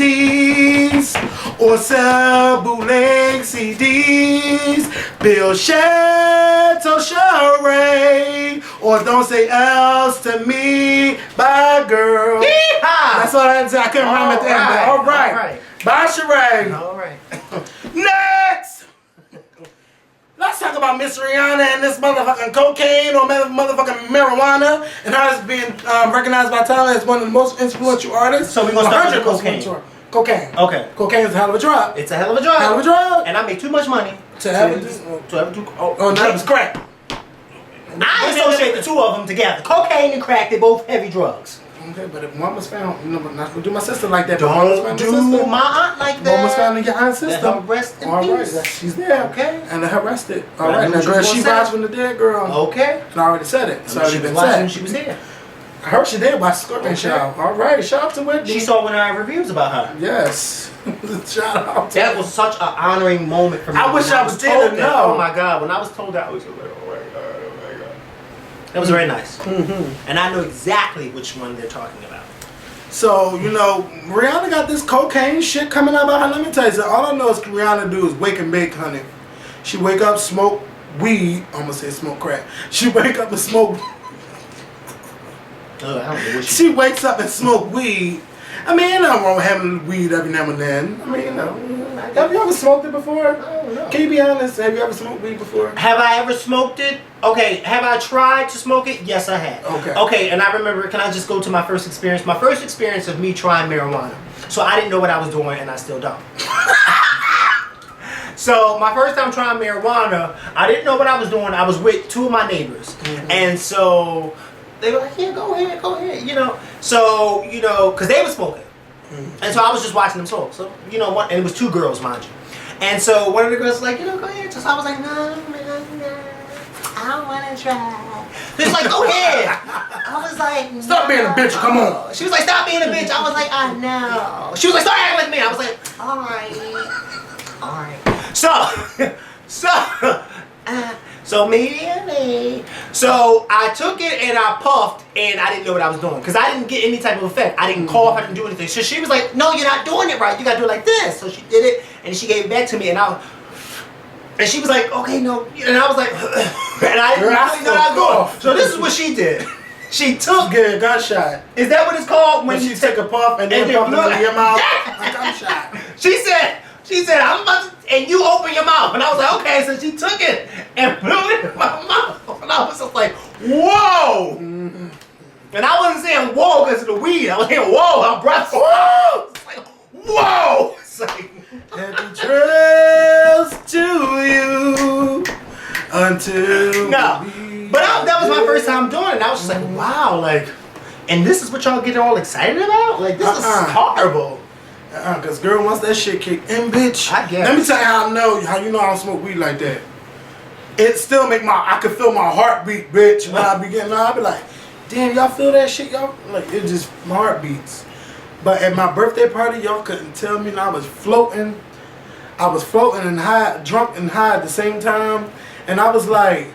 DVDs or sell bootleg CDs. Bill Chateau Charade or don't say else to me. Bye, girl. Yeehaw! That's all I had to say. I couldn't rhyme at the end. But all right. Bye, Charade. Alright. Next! Let's talk about Miss Rihanna and this motherfucking cocaine or motherfucking marijuana and how it's being recognized by talent as one of the most influential artists. So we're gonna start with 100 most cocaine. influential. Cocaine. Okay. Cocaine is a hell of a drug. It's a hell of a drug. Hell of a drug. And I make too much money To ever do. Oh, no, it's crack. I associate the two of them together. Cocaine and crack, they're both heavy drugs. Okay, but if one was found, you know, I'm not gonna do my sister like that. But one was Don't found do in your sister. my aunt like that. One was found in your aunt's Let sister. her rest in All right, peace. she's there. Okay. And her arrested. All But I right, knew now what you girl, was she gonna rise say. from the dead, girl. Okay. And I already said it. It's She already was been watching said. when she was there. I heard she did watch Scorpion Okay. Show. All right, shout out to Whitney. She saw one of our reviews about her. Yes. Shout out. That was such an honoring moment for me. I wish When I was there told to that- know. Oh my God! When I was told that, I was like, oh my God, oh my God. That was very nice. And I know exactly which one they're talking about. So, you know, Rihanna got this cocaine shit coming out about her. Let me tell you something. All I know is Rihanna do is wake and bake, honey. She wake up, smoke weed. I almost said smoke crack. She wake up and smoke. I don't know what She wakes up and smoke weed. I mean, ain't nothing wrong with having weed every now and then. I mean, you know. Have you ever smoked it before? I don't know. Can you be honest? Have you ever smoked weed before? Have I ever smoked it? Okay. Have I tried to smoke it? Yes, I have. Okay. Okay, and I remember, can I just go to my first experience? My first experience of me trying marijuana. So I didn't know what I was doing, and I still don't. So my first time trying marijuana, I didn't know what I was doing. I was with two of my neighbors. And so they were like, yeah, go ahead, you know. So, you know, because they were smoking. And so I was just watching them smoke. So, you know, and it was two girls, mind you. And so one of the girls was like, you know, go ahead. So I was like, no, I don't want to try. She's like, go ahead. I was like, no. Stop being a bitch, come on. She was like, stop being a bitch. I was like, I know. She was like, start acting like me. I was like, all right. So immediately, so I took it and I puffed and I didn't know what I was doing because I didn't get any type of effect. I didn't cough, I didn't do anything. So she was like, no, you're not doing it right. You gotta do it like this. So she did it and she gave it back to me and she was like, okay, no. And I was like, and I didn't really know what I was doing. So this is what she did. She took. Get a gunshot. Is that what it's called When you take a puff and then pump it in your mouth? A gunshot. She said, I'm about to, and you open your mouth. And I was like, okay. So she took it and blew it in my mouth. And I was just like, whoa. And I wasn't saying whoa because of the weed. I was saying whoa, her breath. Whoa. It's like, whoa. It's like, Happy trails to you until. no. But that was my first time doing it. And I was just like, wow. Like, and this is what y'all get all excited about? Like, this is horrible. Cause girl, once that shit kicked in, bitch. I guess. Let me tell you how you know I don't smoke weed like that. It still make I could feel my heartbeat, bitch. When I be getting I be like, damn, y'all feel that shit, y'all? Like it just my heart beats. But at my birthday party, y'all couldn't tell me, and I was floating. I was floating and high, drunk and high at the same time, and I was like,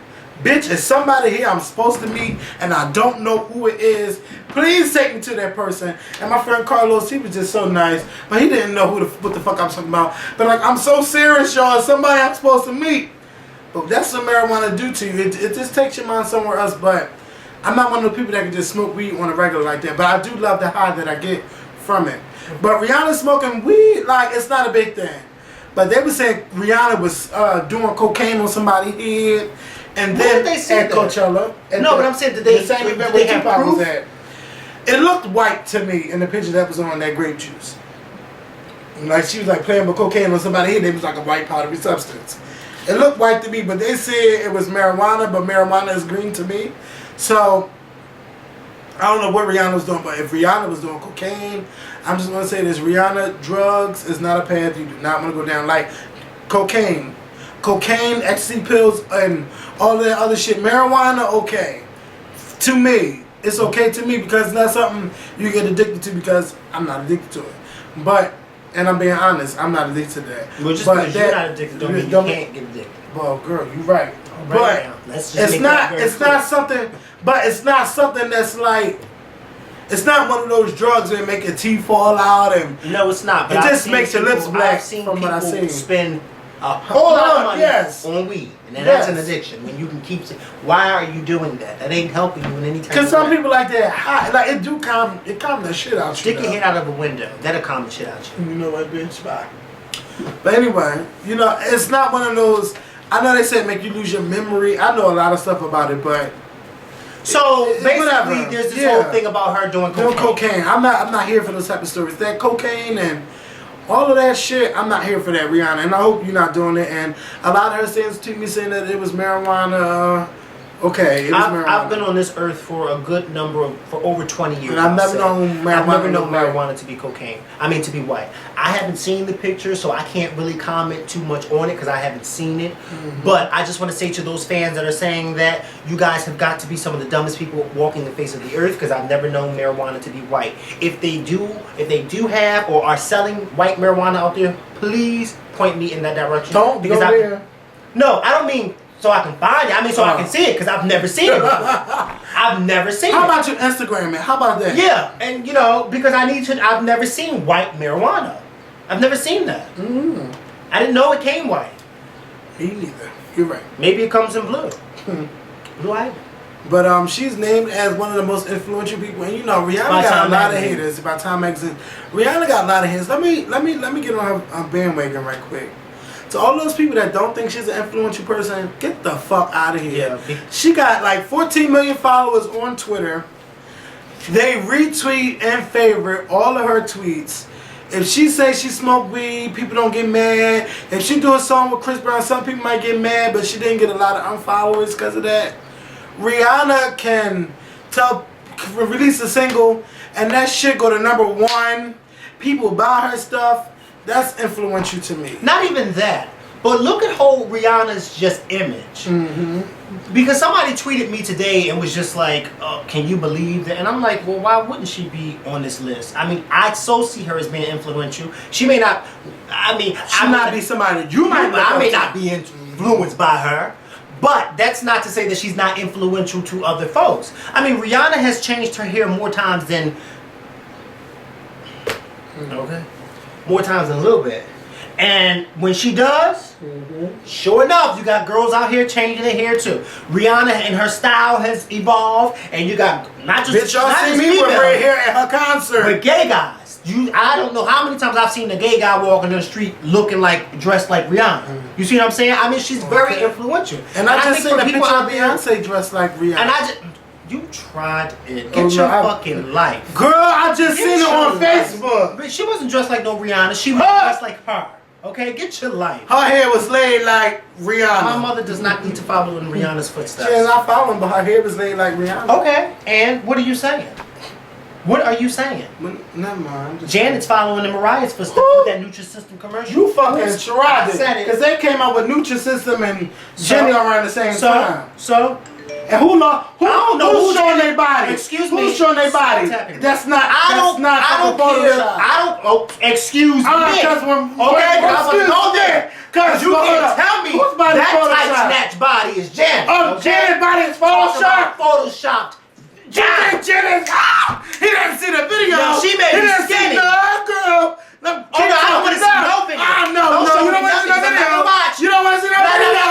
bitch, is somebody here I'm supposed to meet and I don't know who it is? Please take me to that person. And my friend Carlos, he was just so nice, but he didn't know what the fuck I was talking about. But like, I'm so serious, y'all. Somebody I'm supposed to meet. But that's what marijuana do to you. It just takes your mind somewhere else. But I'm not one of the people that can just smoke weed on a regular like that. But I do love the high that I get from it. But Rihanna smoking weed, like, it's not a big thing. But they were saying Rihanna was doing cocaine on somebody's head. And then they say at Coachella. No, but I'm saying that they the same event they where have Tupac proof? was at. It looked white to me in the picture that was on that grape juice. Like she was like playing with cocaine on somebody's head. It was like a white powdery substance. It looked white to me, but they said it was marijuana, but marijuana is green to me. So I don't know what Rihanna was doing, but if Rihanna was doing cocaine, I'm just gonna say this: Rihanna, drugs is not a path you do not want to go down. Like cocaine, ecstasy pills, and all that other shit. Marijuana, okay. To me, it's okay to me because it's not something you get addicted to because I'm not addicted to it. But, and I'm being honest, I'm not addicted to that. Well, just but because you're not addicted don't mean you can't get addicted. Well, girl, you're right. Right now. Let's just it's not something, but it's not something that's like, it's not one of those drugs that make your teeth fall out and no, it's not. But it just makes your lips black. From what I see, spend a whole lot of money yes. on weed, and that's an addiction. When you can keep, why are you doing that? That ain't helping you in any type. Because some people like that high, like it do calm the shit out. Stick your head out of a window. That'll calm the shit out you. You know what, bitch? Bye. But anyway, you know, it's not one of those. I know they say make you lose your memory. I know a lot of stuff about it, but so basically, whatever. There's this whole thing about her doing cocaine. I'm not here for those type of stories. That cocaine and all of that shit, I'm not here for that, Rihanna. And I hope you're not doing it. And a lot of her saying to me saying that it was marijuana. Okay, it was marijuana. I've been on this earth for over 20 years. And I've never known marijuana to be cocaine. I mean, to be white. I haven't seen the picture, so I can't really comment too much on it because I haven't seen it. Mm-hmm. But I just want to say to those fans that are saying that you guys have got to be some of the dumbest people walking the face of the earth because I've never known marijuana to be white. If they do have or are selling white marijuana out there, please point me in that direction. Don't go there. No, I don't mean so I can find it. I mean so I can see it because I've never seen it before. I've never seen it. How about your Instagram, man? How about that? Yeah, and you know, because I've never seen white marijuana. I've never seen that. Mm. I didn't know it came white. Me neither. You're right. Maybe it comes in blue. Blue eye. But she's named as one of the most influential people, and you know Rihanna got a lot of haters. By Time Magazine, Rihanna got a lot of haters. Let me get on her bandwagon right quick. To all those people that don't think she's an influential person, get the fuck out of here. Yeah. She got like 14 million followers on Twitter. They retweet and favorite all of her tweets. If she says she smoked weed, people don't get mad. If she do a song with Chris Brown, some people might get mad, but she didn't get a lot of unfollowers because of that. Rihanna can release a single and that shit go to #1. People buy her stuff. That's influential to me. Not even that. But look at whole Rihanna's just image. Mm-hmm. Because somebody tweeted me today and was just like, can you believe that? And I'm like, well, why wouldn't she be on this list? I mean, I so see her as being influential. She may not, I mean, she might be somebody I may not be influenced by her. But that's not to say that she's not influential to other folks. I mean, Rihanna has changed her hair more times than... Okay. More times than a little bit. And when she does, sure enough, you got girls out here changing their hair too. Rihanna and her style has evolved, and you got not just bitch, y'all see me with red hair at her concert. But gay guys. I don't know how many times I've seen a gay guy walking down the street looking like, dressed like Rihanna. You see what I'm saying? I mean, she's very influential. And I just seen a picture of Beyonce dressed like Rihanna. And I just... You tried it. Get your fucking life. Girl, I just seen it on Facebook. But she wasn't dressed like no Rihanna. She was dressed like her. Okay? Get your life. Her hair was laid like Rihanna. My mother does not need to follow in Rihanna's footsteps. She is not following, but her hair was laid like Rihanna. Okay. And what are you saying? What are you saying? Never mind. Janet's following in Mariah's footsteps with that Nutrisystem commercial. You fucking tried it. said it. Because they came out with Nutrisystem and Jenny around the same time. So? And who's showing their body? Excuse me. Who's showing their body? That's not. I don't care. Excuse me. Okay, I was go there. Because you can't tell me that tight snatch body is Janet. Janet's body is photoshopped. Photoshopped. He didn't see the video. No, she made me skinny. Girl. I don't want to see no video. No, you don't want to see no video. You don't want to see no video.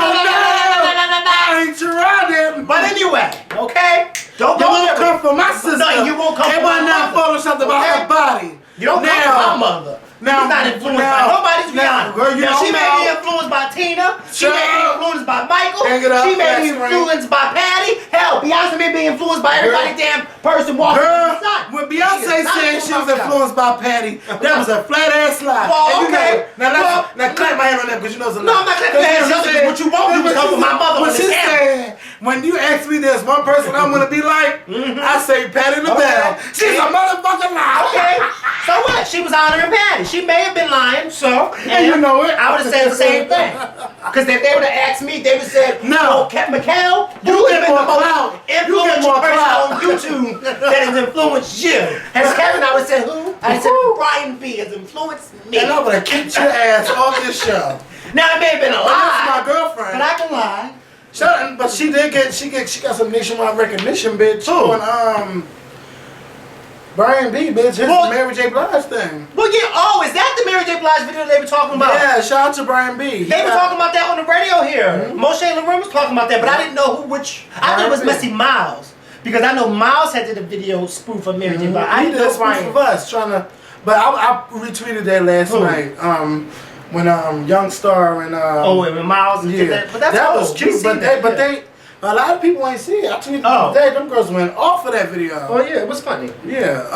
I ain't tried it. But anyway, okay? You won't come for my sister. No, you won't come for my mother. Everybody now photoshopped about her body. You don't come for my mother. She's not influenced by nobody's Rihanna. She may be influenced by Tina. She may be influenced by Michael. She may be influenced by Patty. Hell, Beyonce may be influenced by every damn person walking on the side. When Beyonce said she was influenced by Patty, that was a flat ass lie. Well, okay. Now clap my hand on that because you know it's a lie. No, I'm not clapping my hand on that. What you won't do is come for my mother on this camera. When you ask me this one person I'm gonna be like, I say Patty LaBelle. She's a motherfucking lie. Okay. So what? She was honoring Patty. She may have been lying, and you know it. I would have said the same thing. Because if they would have asked me, they would have said, no, Mikhail, you have been the most influential person on YouTube that has influenced you. And Kevin, I would have said, who? I said, Brian B has influenced me. And I would have kicked your ass off this show. Now it may have been a lie. That's my girlfriend. But I can lie. But she got some nationwide recognition, bitch. On Brian B, bitch, his Mary J. Blige thing. Well, yeah, is that the Mary J. Blige video they were talking about? Yeah, shout out to Brian B. They were talking about that on the radio here. Moshe LaRue was talking about that, but I didn't know which. I thought it was Messy Miles. Because I know Miles had did a video spoof of Mary J. Blige. I didn't know spoof of us, but I retweeted that last night. When Young Star and when Miles did that. But that was cute. But a lot of people ain't see it. I tweeted today. Them girls went off of that video. Oh yeah, it was funny. Yeah.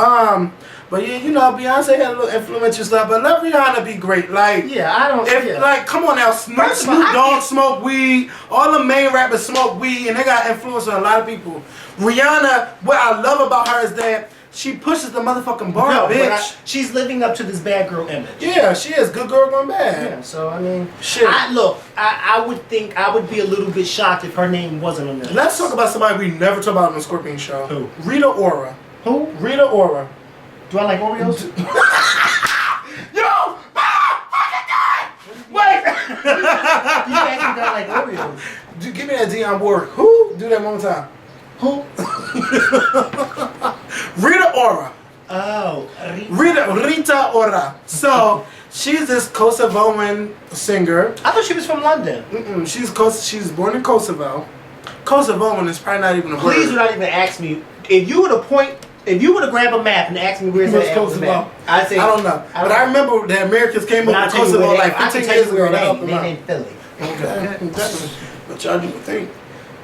But yeah, you know, Beyonce had a little influential stuff. But let Rihanna be great. Like, like, come on now, Snoop Dogg smoke weed. All the main rappers smoke weed, and they got influence on a lot of people. Rihanna, what I love about her is that she pushes the motherfucking bar, bitch. She's living up to this bad girl image. Yeah, she is. Good girl going bad. Yeah, so I mean, shit. I would think I would be a little bit shocked if her name wasn't on there. Let's talk about somebody we never talk about on the Scorpion Show. Who? Rita Ora. Who? Rita Ora. Do I like Oreos? Yo! Fucking die! Wait! You actually don't like Oreos. Give me that Dionne Warwick. Who? Do that one more time. Who? Rita Ora. Oh, Rita Ora. So she's this Kosovoan singer. I thought she was from London. She's born in Kosovo. Kosovoan is probably not even a word. Please do not even ask me if you were to grab a map and ask me where's that Kosovo, I'd say I don't know. But I remember the Americans came over to Kosovo like 15 years ago. They in Philly. Okay. But y'all didn't think.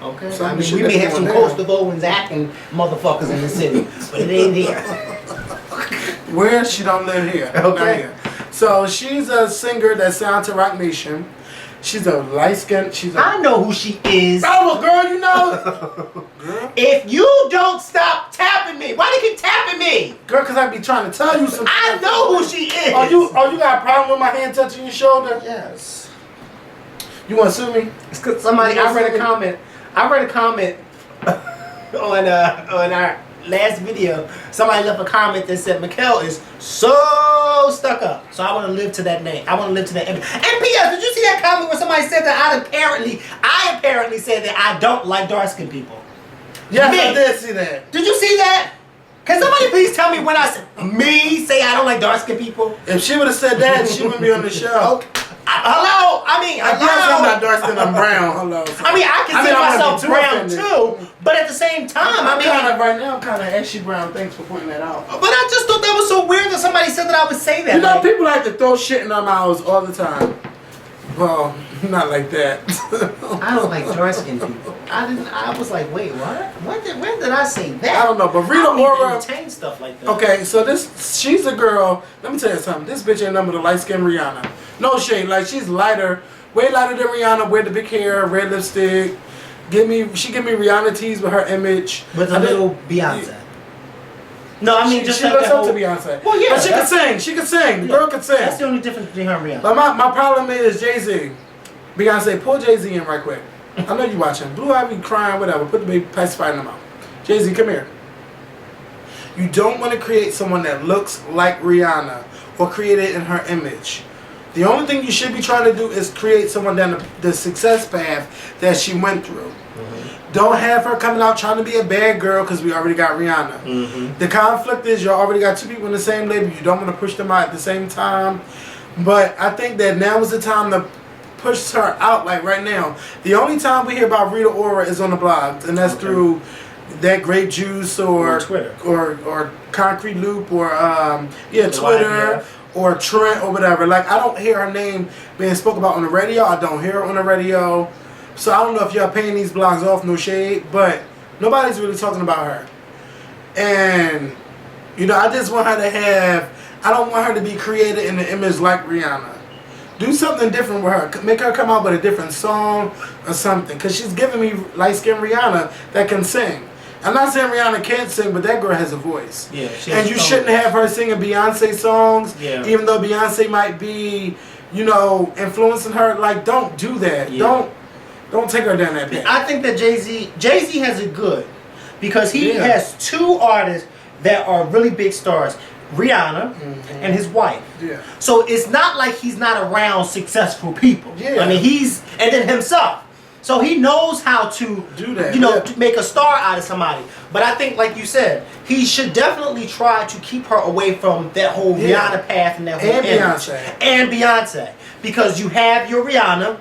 Okay. I mean, we may have some Kosovoans acting motherfuckers in the city, but it ain't here. Where? She don't live here. Okay. Here. So she's a singer that signed to Rock Nation. She's a light skinned. I know who she is. Oh, girl, you know. Girl. If you don't stop tapping me, why do you keep tapping me? Girl, because I be trying to tell you something. I know who she is. Oh, you got a problem with my hand touching your shoulder? Yes. You want to sue me? It's because somebody. I read a comment on our last video. Somebody left a comment that said Mikhail is so stuck up. So I want to live to that name. I want to live to that image. And P.S. Did you see that comment where somebody said that I apparently said that I don't like dark skinned people? Yes, I did see that. Did you see that? Can somebody please tell me when I say I don't like dark skinned people? If she would have said that, she wouldn't be on the show. Okay. Hello? I guess I'm not dark skinned, I'm brown. Hello. I mean, I consider myself brown too, but at the same time, I'm kind of ashy brown. Thanks for pointing that out. But I just thought that was so weird that somebody said that I would say that. You know, people like to throw shit in our mouths all the time. Well, not like that. I don't like dark skinned people. I was like, wait, what? When did I say that? I don't know, but Rita Ora entertain stuff like that. Okay, so she's a girl. Let me tell you something. This bitch ain't number the light skinned Rihanna. No shade. Like, she's lighter, way lighter than Rihanna. Wear the big hair, red lipstick. She give me Rihanna tees with her image. With a little Beyonce. No, I mean just she like looks that up whole, to Beyonce. Well, yeah, but she can sing. She can sing. The girl can sing. That's the only difference between her and Rihanna. But my problem is Jay-Z. Beyonce, pull Jay-Z in right quick. I know you watching. Blue Ivy crying, whatever. Put the baby pacifier in the mouth. Jay-Z, come here. You don't want to create someone that looks like Rihanna or create it in her image. The only thing you should be trying to do is create someone down the success path that she went through. Don't have her coming out trying to be a bad girl because we already got Rihanna. The conflict is you already got two people in the same label. You don't want to push them out at the same time. But I think that now is the time to push her out, like right now. The only time we hear about Rita Ora is on the blogs, and that's through that Grape Juice or Twitter or Concrete Loop or Twitter or Trent or whatever. Like I don't hear her name being spoke about on the radio. I don't hear her on the radio. So I don't know if y'all paying these blogs off, no shade, but nobody's really talking about her. And you know, I just want her to have. I don't want her to be created in the image like Rihanna. Do something different with her. Make her come out with a different song or something. Because she's giving me light-skinned Rihanna that can sing. I'm not saying Rihanna can't sing, but that girl has a voice. Yeah, and you shouldn't have her singing Beyonce songs, even though Beyonce might be, you know, influencing her. Like, don't do that. Yeah. Don't take her down that path. I think that Jay-Z has it good. Because he has two artists that are really big stars. Rihanna and his wife. Yeah. So it's not like he's not around successful people. Yeah. I mean, and then himself. So he knows how to do that. You know, to make a star out of somebody. But I think, like you said, he should definitely try to keep her away from that whole Rihanna path and that whole Beyonce. And Beyonce. Because you have your Rihanna.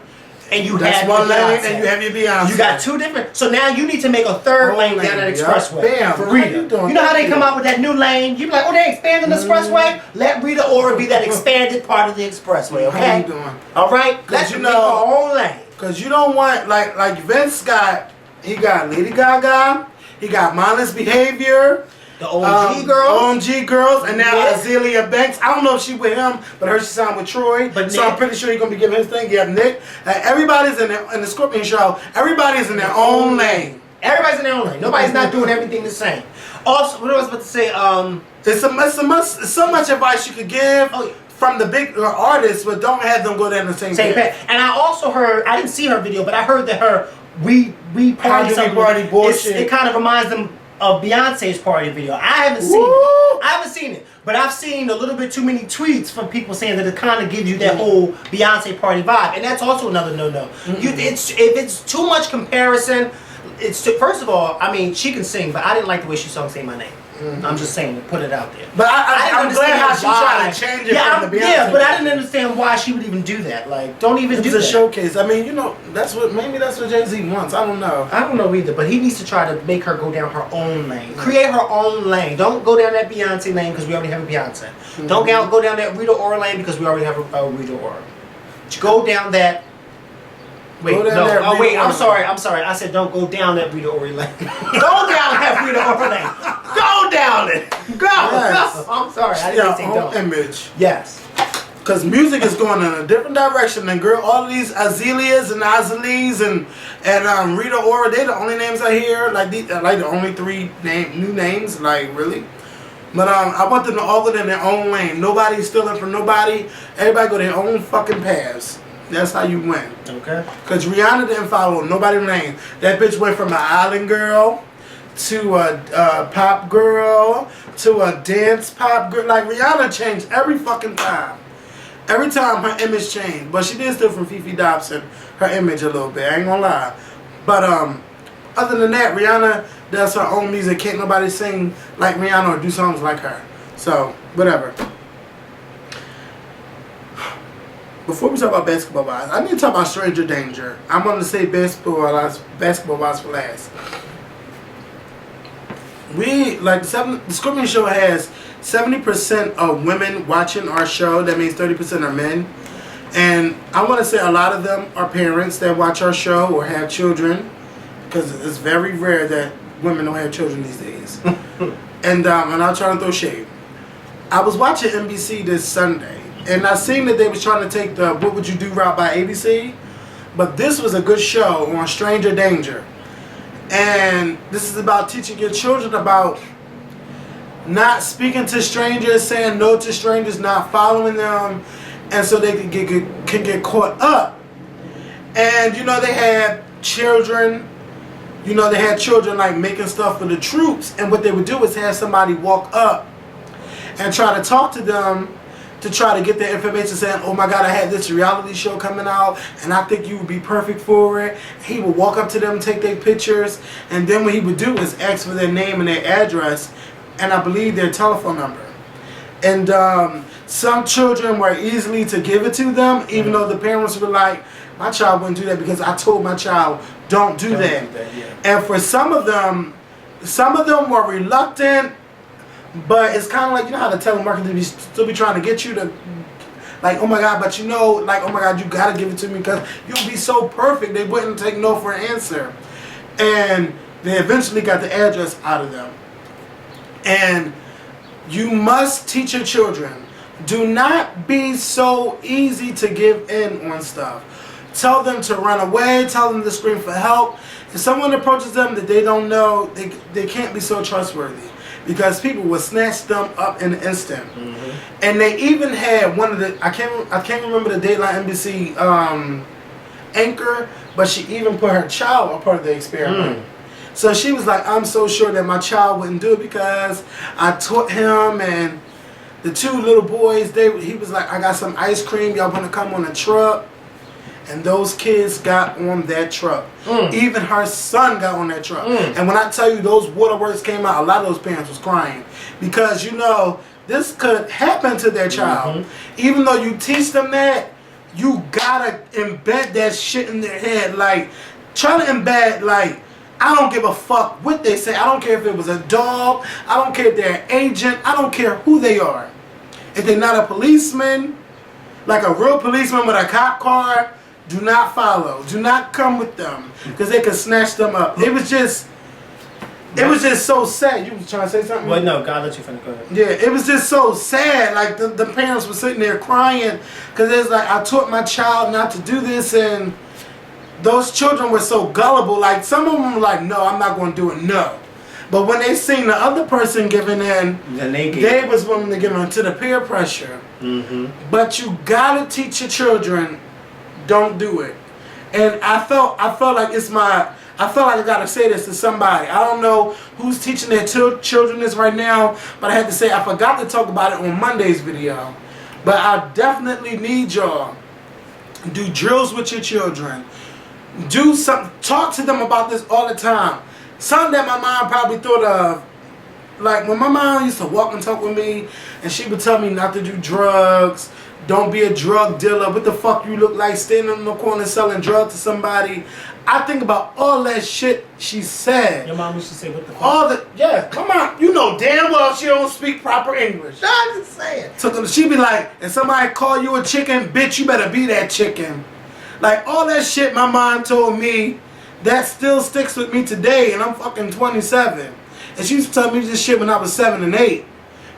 And you have one lane, and you have your Beyonce. You got two different. So now you need to make a third lane down that expressway. Bam. For Rita. You know how they come out with that new lane? You be like, oh, they expanding the expressway? Let Rita Ora be that expanded part of the expressway, okay? How you doing? All right? Let you know her own lane. Because you don't want, like Vince got, he got Lady Gaga, he got Mindless Behavior. The OMG girls. OMG girls. And now Azealia Banks. I don't know if she with him, but her she signed with Troy. But so Nick, I'm pretty sure he's going to be giving his thing. You have Nick. Everybody's in the Scorpion show. Everybody's in their own lane. Everybody's in their own lane. Nobody's not doing everything the same. Also, what I was about to say, it's so much advice you could give from the big artists, but don't have them go down the same path. And I also heard, I didn't see her video, but I heard that her We Party bullshit. It kind of reminds them of Beyonce's party video. I haven't seen it, but I've seen a little bit too many tweets from people saying that it kind of gives you that whole Beyonce party vibe, and that's also another no-no. If it's too much comparison, first of all, I mean, she can sing, but I didn't like the way she sung "Say My Name." I'm just saying, to put it out there. But I'm glad how she tried to change it from the Beyonce. Yeah, but I didn't understand why she would even do that. Like, don't even do that. It's a showcase. I mean, you know, maybe that's what Jay-Z wants. I don't know. I don't know either, but he needs to try to make her go down her own lane. Create her own lane. Don't go down that Beyonce lane because we already have a Beyonce. Don't go down that Rita Ora lane because we already have a Rita Ora. Go down that... Wait, no. Oh, wait, I'm sorry. I said don't go down that Rita Ora lane. Go down that Rita Ora lane. Go down it. Go. Yes. No, I'm sorry. I didn't say don't. Image. Yes. Because music is going in a different direction. And girl, all of these Azaleas and Azalees and Rita Ora, they're the only names I hear. Like the only three new names. Like, really? But I want them to all go in their own lane. Nobody's stealing from nobody. Everybody go their own fucking paths. That's how you win. Okay. Because Rihanna didn't follow nobody's lane. That bitch went from an island girl to a pop girl to a dance pop girl. Like, Rihanna changed every fucking time. Every time her image changed. But she did steal from Fifi Dobson, her image a little bit. I ain't gonna lie. But other than that, Rihanna does her own music. Can't nobody sing like Rihanna or do songs like her. So, whatever. Before we talk about basketball wise, I need to talk about Stranger Danger. I'm going to say basketball wise for last. The Scorpion Show has 70% of women watching our show. That means 30% are men. And I want to say a lot of them are parents that watch our show or have children. Because it's very rare that women don't have children these days. And I'm not trying to throw shade. I was watching NBC this Sunday. And I seen that they was trying to take the What Would You Do route by ABC. But this was a good show on Stranger Danger. And this is about teaching your children about not speaking to strangers, saying no to strangers, not following them, and so they can get caught up. And you know, they had children. You know, they had children like making stuff for the troops, and what they would do is have somebody walk up and try to talk to them to try to get their information, saying, oh my God, I had this reality show coming out and I think you would be perfect for it. He would walk up to them, take their pictures, and then what he would do is ask for their name and their address, and I believe their telephone number. And some children were easily to give it to them, even though the parents were like, my child wouldn't do that because I told my child, don't do that. Yeah. And for some of them were reluctant. But it's kind of like, you know how the telemarketer still be trying to get you to, like, oh my God, but you know, like, oh my God, you got to give it to me because you'll be so perfect. They wouldn't take no for an answer. And they eventually got the address out of them. And you must teach your children, do not be so easy to give in on stuff. Tell them to run away. Tell them to scream for help. If someone approaches them that they don't know, they can't be so trustworthy. Because people will snatch them up in an instant. Mm-hmm. And they even had one of the, I can't remember the Dateline NBC anchor, but she even put her child a part of the experiment. So she was like, I'm so sure that my child wouldn't do it because I taught him, and the two little boys, he was like, I got some ice cream, y'all want to come on a truck? And those kids got on that truck. Even her son got on that truck. And when I tell you those waterworks came out, a lot of those parents was crying. Because, you know, this could happen to their child. Even though you teach them that, you gotta embed that shit in their head. Like, try to embed, like, I don't give a fuck what they say. I don't care if it was a dog. I don't care if they're an agent. I don't care who they are. If they're not a policeman, like a real policeman with a cop car, do not follow. Do not come with them because they can snatch them up. It was just so sad. You was trying to say something? Well, no, God let you finish. Go ahead. Yeah, it was just so sad. Like the parents were sitting there crying because it's like, I taught my child not to do this, and those children were so gullible. Like some of them were like, no, I'm not going to do it. No. But when they seen the other person giving in, then they was willing to give in to the peer pressure. But you gotta teach your children, don't do it. And I felt like I felt like I gotta say this to somebody. I don't know who's teaching their children this right now, but I had to say I forgot to talk about it on Monday's video. But I definitely need y'all do drills with your children. Do something. Talk to them about this all the time. Something that my mom probably thought of. Like when my mom used to walk and talk with me, and she would tell me not to do drugs. Don't be a drug dealer. What the fuck you look like standing in the corner selling drugs to somebody? I think about all that shit she said. Your mom used to say what the fuck? Come on. You know damn well she don't speak proper English. I'm just saying. So she'd be like, if somebody call you a chicken, bitch, you better be that chicken. Like all that shit my mom told me, that still sticks with me today, and I'm fucking 27. And she used to tell me this shit when I was 7 and 8.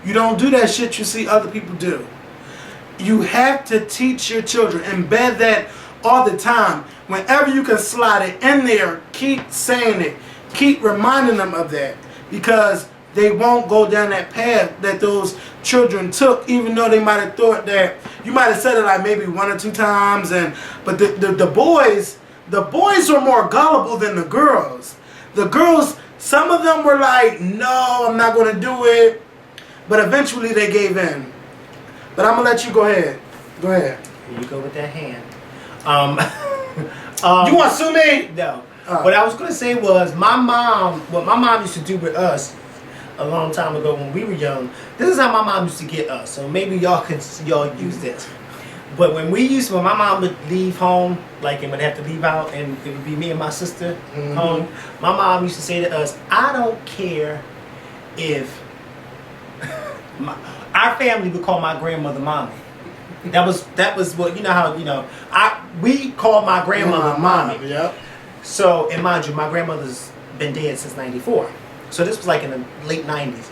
You don't do that shit you see other people do. You have to teach your children, embed that all the time. Whenever you can slide it in there, keep saying it. Keep reminding them of that. Because they won't go down that path that those children took, even though they might have thought that, you might have said it like maybe 1 or 2 times, but the boys were more gullible than the girls. The girls, some of them were like, no, I'm not going to do it. But eventually they gave in. But I'm going to let you go ahead. Go ahead. Here you go with that hand. You want to sue me? No. What I was going to say was what my mom used to do with us a long time ago when we were young. This is how my mom used to get us. So maybe y'all use this. But when my mom would leave home, like, and would have to leave out, and it would be me and my sister home, my mom used to say to us, I don't care if our family would call my grandmother mommy. That was what, you know how, we called my grandmother mommy. Yep. So, and mind you, my grandmother's been dead since 94. So this was like in the late 90s.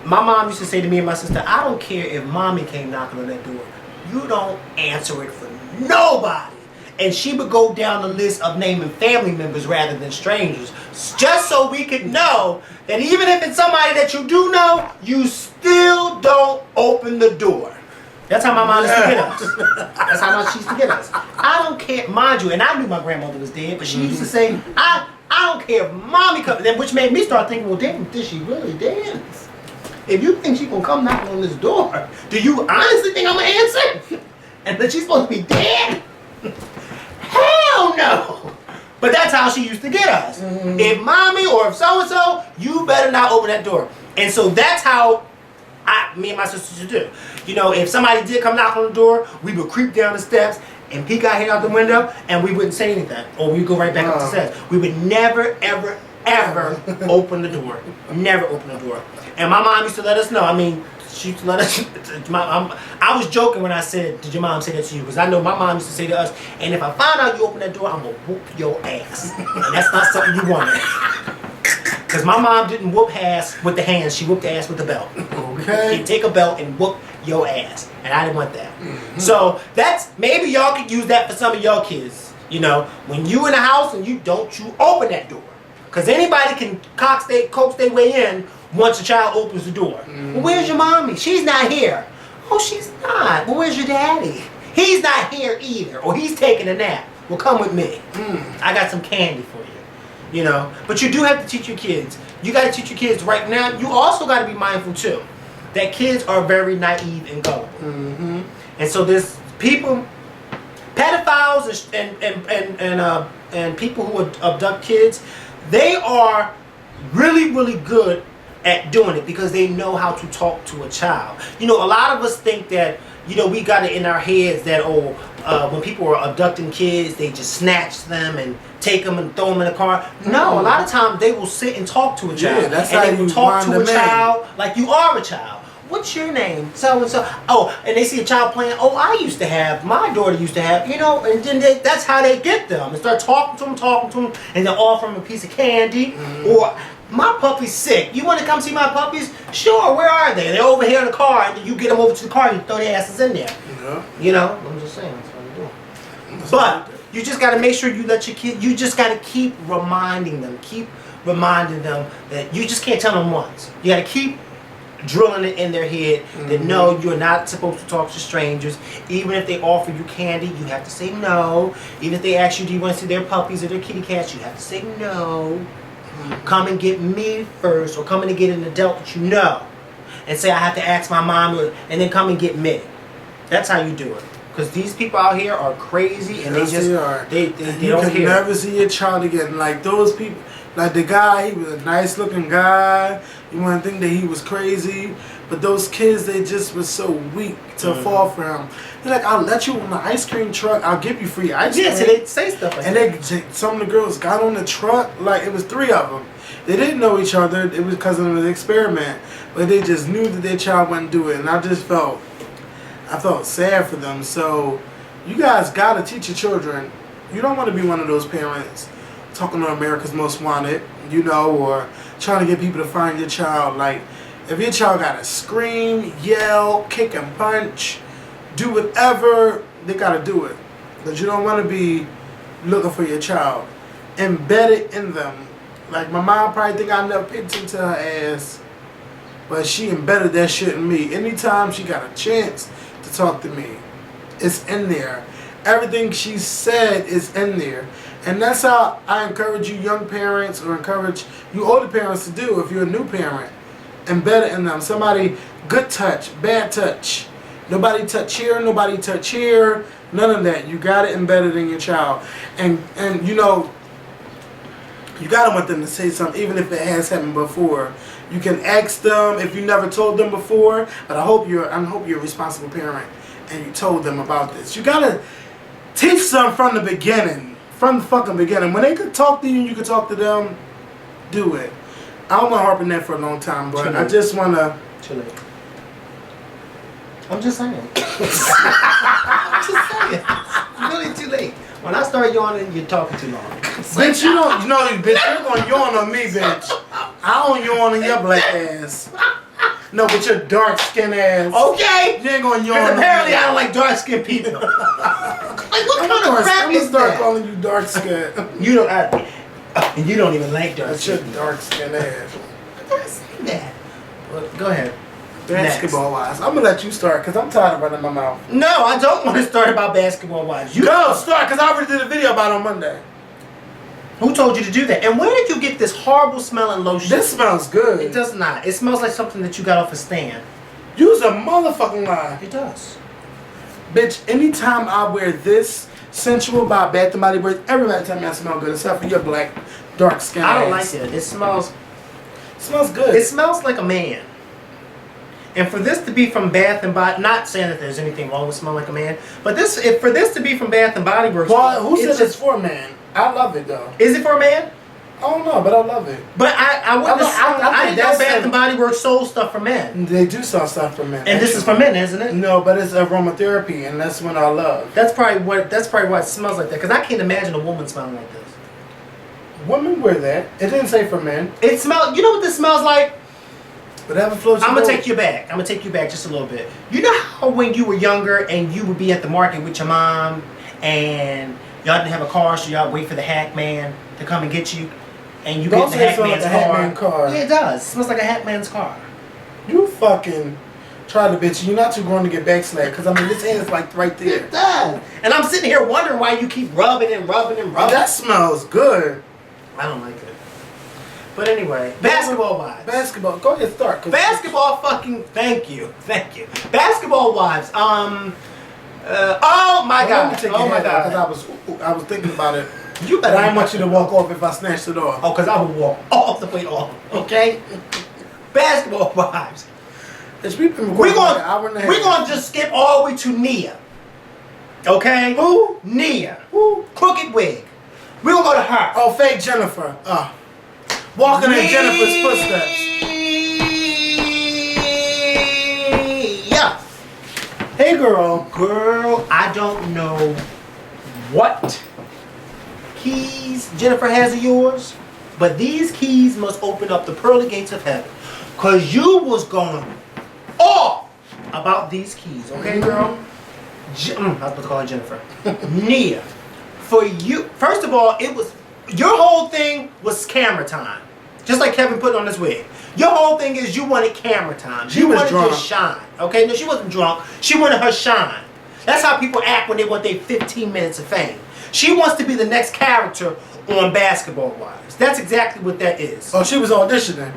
My mom used to say to me and my sister, I don't care if mommy came knocking on that door. You don't answer it for nobody. and she would go down the list of naming family members rather than strangers, just so we could know that even if it's somebody that you do know, you still don't open the door. That's how my mom used to get us. That's how she used to get us. I don't care, mind you, and I knew my grandmother was dead, but she used to say, I don't care if mommy comes, which made me start thinking, well, damn, did she really dead? If you think she's gonna come knocking on this door, do you honestly think I'm gonna answer? And that she's supposed to be dead? Hell no! But that's how she used to get us. Mm-hmm. If mommy or if so-and-so, you better not open that door. And so that's how me and my sisters used to do. You know, if somebody did come knock on the door, we would creep down the steps and peek our head out the window, and we wouldn't say anything. Or we'd go right back up the steps. We would never, ever, ever open the door. Never open the door. And my mom used to let us know. I mean, she used to let us. I was joking when I said, "Did your mom say that to you?" Because I know my mom used to say to us, "And if I find out you open that door, I'm gonna whoop your ass." And that's not something you wanted. Because my mom didn't whoop ass with the hands; she whooped ass with the belt. Okay. She'd take a belt and whoop your ass, and I didn't want that. Mm-hmm. So that's maybe y'all could use that for some of y'all kids. You know, when you in the house and you open that door, because anybody can coax their way in. Once a child opens the door. Mm-hmm. Well, where's your mommy? She's not here. Oh, she's not. Well, where's your daddy? He's not here either. Or he's taking a nap. Well, come with me. I got some candy for you. You know? But you do have to teach your kids. You got to teach your kids right now. You also got to be mindful, too, that kids are very naive and gullible. Mm-hmm. And so there's people, pedophiles and people who abduct kids, they are really, really good at doing it because they know how to talk to a child. You know, a lot of us think that, you know, we got it in our heads that, when people are abducting kids, they just snatch them and take them and throw them in a car. No, a lot of times they will sit and talk to a child. Yeah, that's how they will talk to a child like you are a child. What's your name? So and so. Oh, and they see a child playing. Oh, I used to have. My daughter used to have. You know, and then that's how they get them and start talking to them, and they'll offer them a piece of candy or. My puppy's sick. You want to come see my puppies? Sure, where are they? They're over here in the car, and you get them over to the car and you throw their asses in there. Yeah. You know? I'm just saying, that's what I'm doing. But you just got to make sure you let your kid, you just got to keep reminding them that you just can't tell them once. You got to keep drilling it in their head that no, you're not supposed to talk to strangers. Even if they offer you candy, you have to say no. Even if they ask you, do you want to see their puppies or their kitty cats, you have to say no. Come and get me first, or come in and get an adult that you know, and say I have to ask my mom, and then come and get me. That's how you do it. Because these people out here are crazy, and they don't care. You can never see your child again. Like those people, like the guy, he was a nice looking guy. You want to think that he was crazy, but those kids, they just were so weak to fall for him. They're like, I'll let you on the ice cream truck. I'll give you free ice cream. Yeah, so they say stuff like that. And some of the girls got on the truck. Like, it was 3 of them. They didn't know each other. It was because of the experiment. But they just knew that their child wouldn't do it. And I felt sad for them. So, you guys got to teach your children. You don't want to be one of those parents talking to America's Most Wanted, you know, or trying to get people to find your child. Like, if your child got to scream, yell, kick and punch, do whatever, they got to do it. But you don't want to be looking for your child. Embed it in them. Like, my mom probably think I never picked into her ass, but she embedded that shit in me. Anytime she got a chance to talk to me, it's in there. Everything she said is in there. And that's how I encourage you young parents, or encourage you older parents to do if you're a new parent. Embed it in them. Somebody, good touch, bad touch. Nobody touch here, nobody touch here. None of that. You got it embedded in your child. And you know, you got to want them to say something, even if it has happened before. You can ask them if you never told them before, but I hope you're a responsible parent and you told them about this. You got to teach them from the beginning. From the fucking beginning. When they could talk to you and you could talk to them, do it. I don't want to harp on that for a long time, but I just want to... Too late. I'm just saying. I'm just saying. It's really too late. When I start yawning, you're talking too long. Bitch, you don't know, bitch. You're going to yawn on me, bitch. I don't yawn on your black ass. No, but your dark skin ass. Okay. You ain't going to yawn on me. Apparently I don't like dark skinned people. Like, what kind of crap is that? I'm gonna start calling you dark skin. You don't. And you don't even like dark skin. skin. That's your dark skin ass. What did I say that? Well, go ahead. Basketball wise, I'm gonna let you start because I'm tired of running my mouth. No, I don't want to start about basketball wise. You go start because I already did a video about it on Monday. Who told you to do that? And where did you get this horrible smelling lotion? This smells good. It does not. It smells like something that you got off a stand. Use a motherfucking lie. It does. Bitch, anytime I wear this Sensual by Bath & Body Works, everybody tell me I smell good except for your black, dark skin. I don't like it. It smells good. It smells like a man. And for this to be from Bath & Body, not saying that there's anything wrong with smelling like a man, but for this to be from Bath & Body Works, well, who says it's for a man? I love it though. Is it for a man? I don't know, but I love it. But I wouldn't. I didn't know Bath & Body Works sold stuff for men. They do sell stuff for men. And this is for men, isn't it? No, but it's aromatherapy, and that's what I love. That's probably why it smells like that. Because I can't imagine a woman smelling like this. Women wear that. It didn't say for men. It smells. You know what this smells like? Whatever floats your boat. I'm gonna take you back. I'm gonna take you back just a little bit. You know how when you were younger and you would be at the market with your mom and y'all didn't have a car, so y'all wait for the hack man to come and get you, and you get the hack man's car. Yeah, it does. It smells like a hack man's car. You fucking try to bitch. You're not too grown to get backslapped because I mean this hand is like right there. It does. And I'm sitting here wondering why you keep rubbing and rubbing and rubbing. That smells good. I don't like it. But anyway, basketball wives. Basketball. Go ahead, start. Basketball fucking. Thank you. Basketball wives. Oh my god. Oh my god. Because I was thinking about it. You better. I didn't want you to walk off if I snatched it off. Oh, because I would walk all the way off. Okay. Basketball wives. We're gonna just skip all the way to Nia. Okay. Who? Nia. Who? Crooked wig. We're gonna go to her. Oh, fake Jennifer. Walking in Jennifer's footsteps. Yeah. Hey, girl. Girl, I don't know what keys Jennifer has of yours, but these keys must open up the pearly gates of heaven. Because you was going off about these keys. Okay, girl? I was about to call her Jennifer. Nia. For you, first of all, your whole thing was camera time. Just like Kevin put on his wig. Your whole thing is you wanted camera time. She was drunk. To shine. Okay? No, she wasn't drunk. She wanted her shine. That's how people act when they want their 15 minutes of fame. She wants to be the next character on Basketball Wives. That's exactly what that is. Oh, she was auditioning.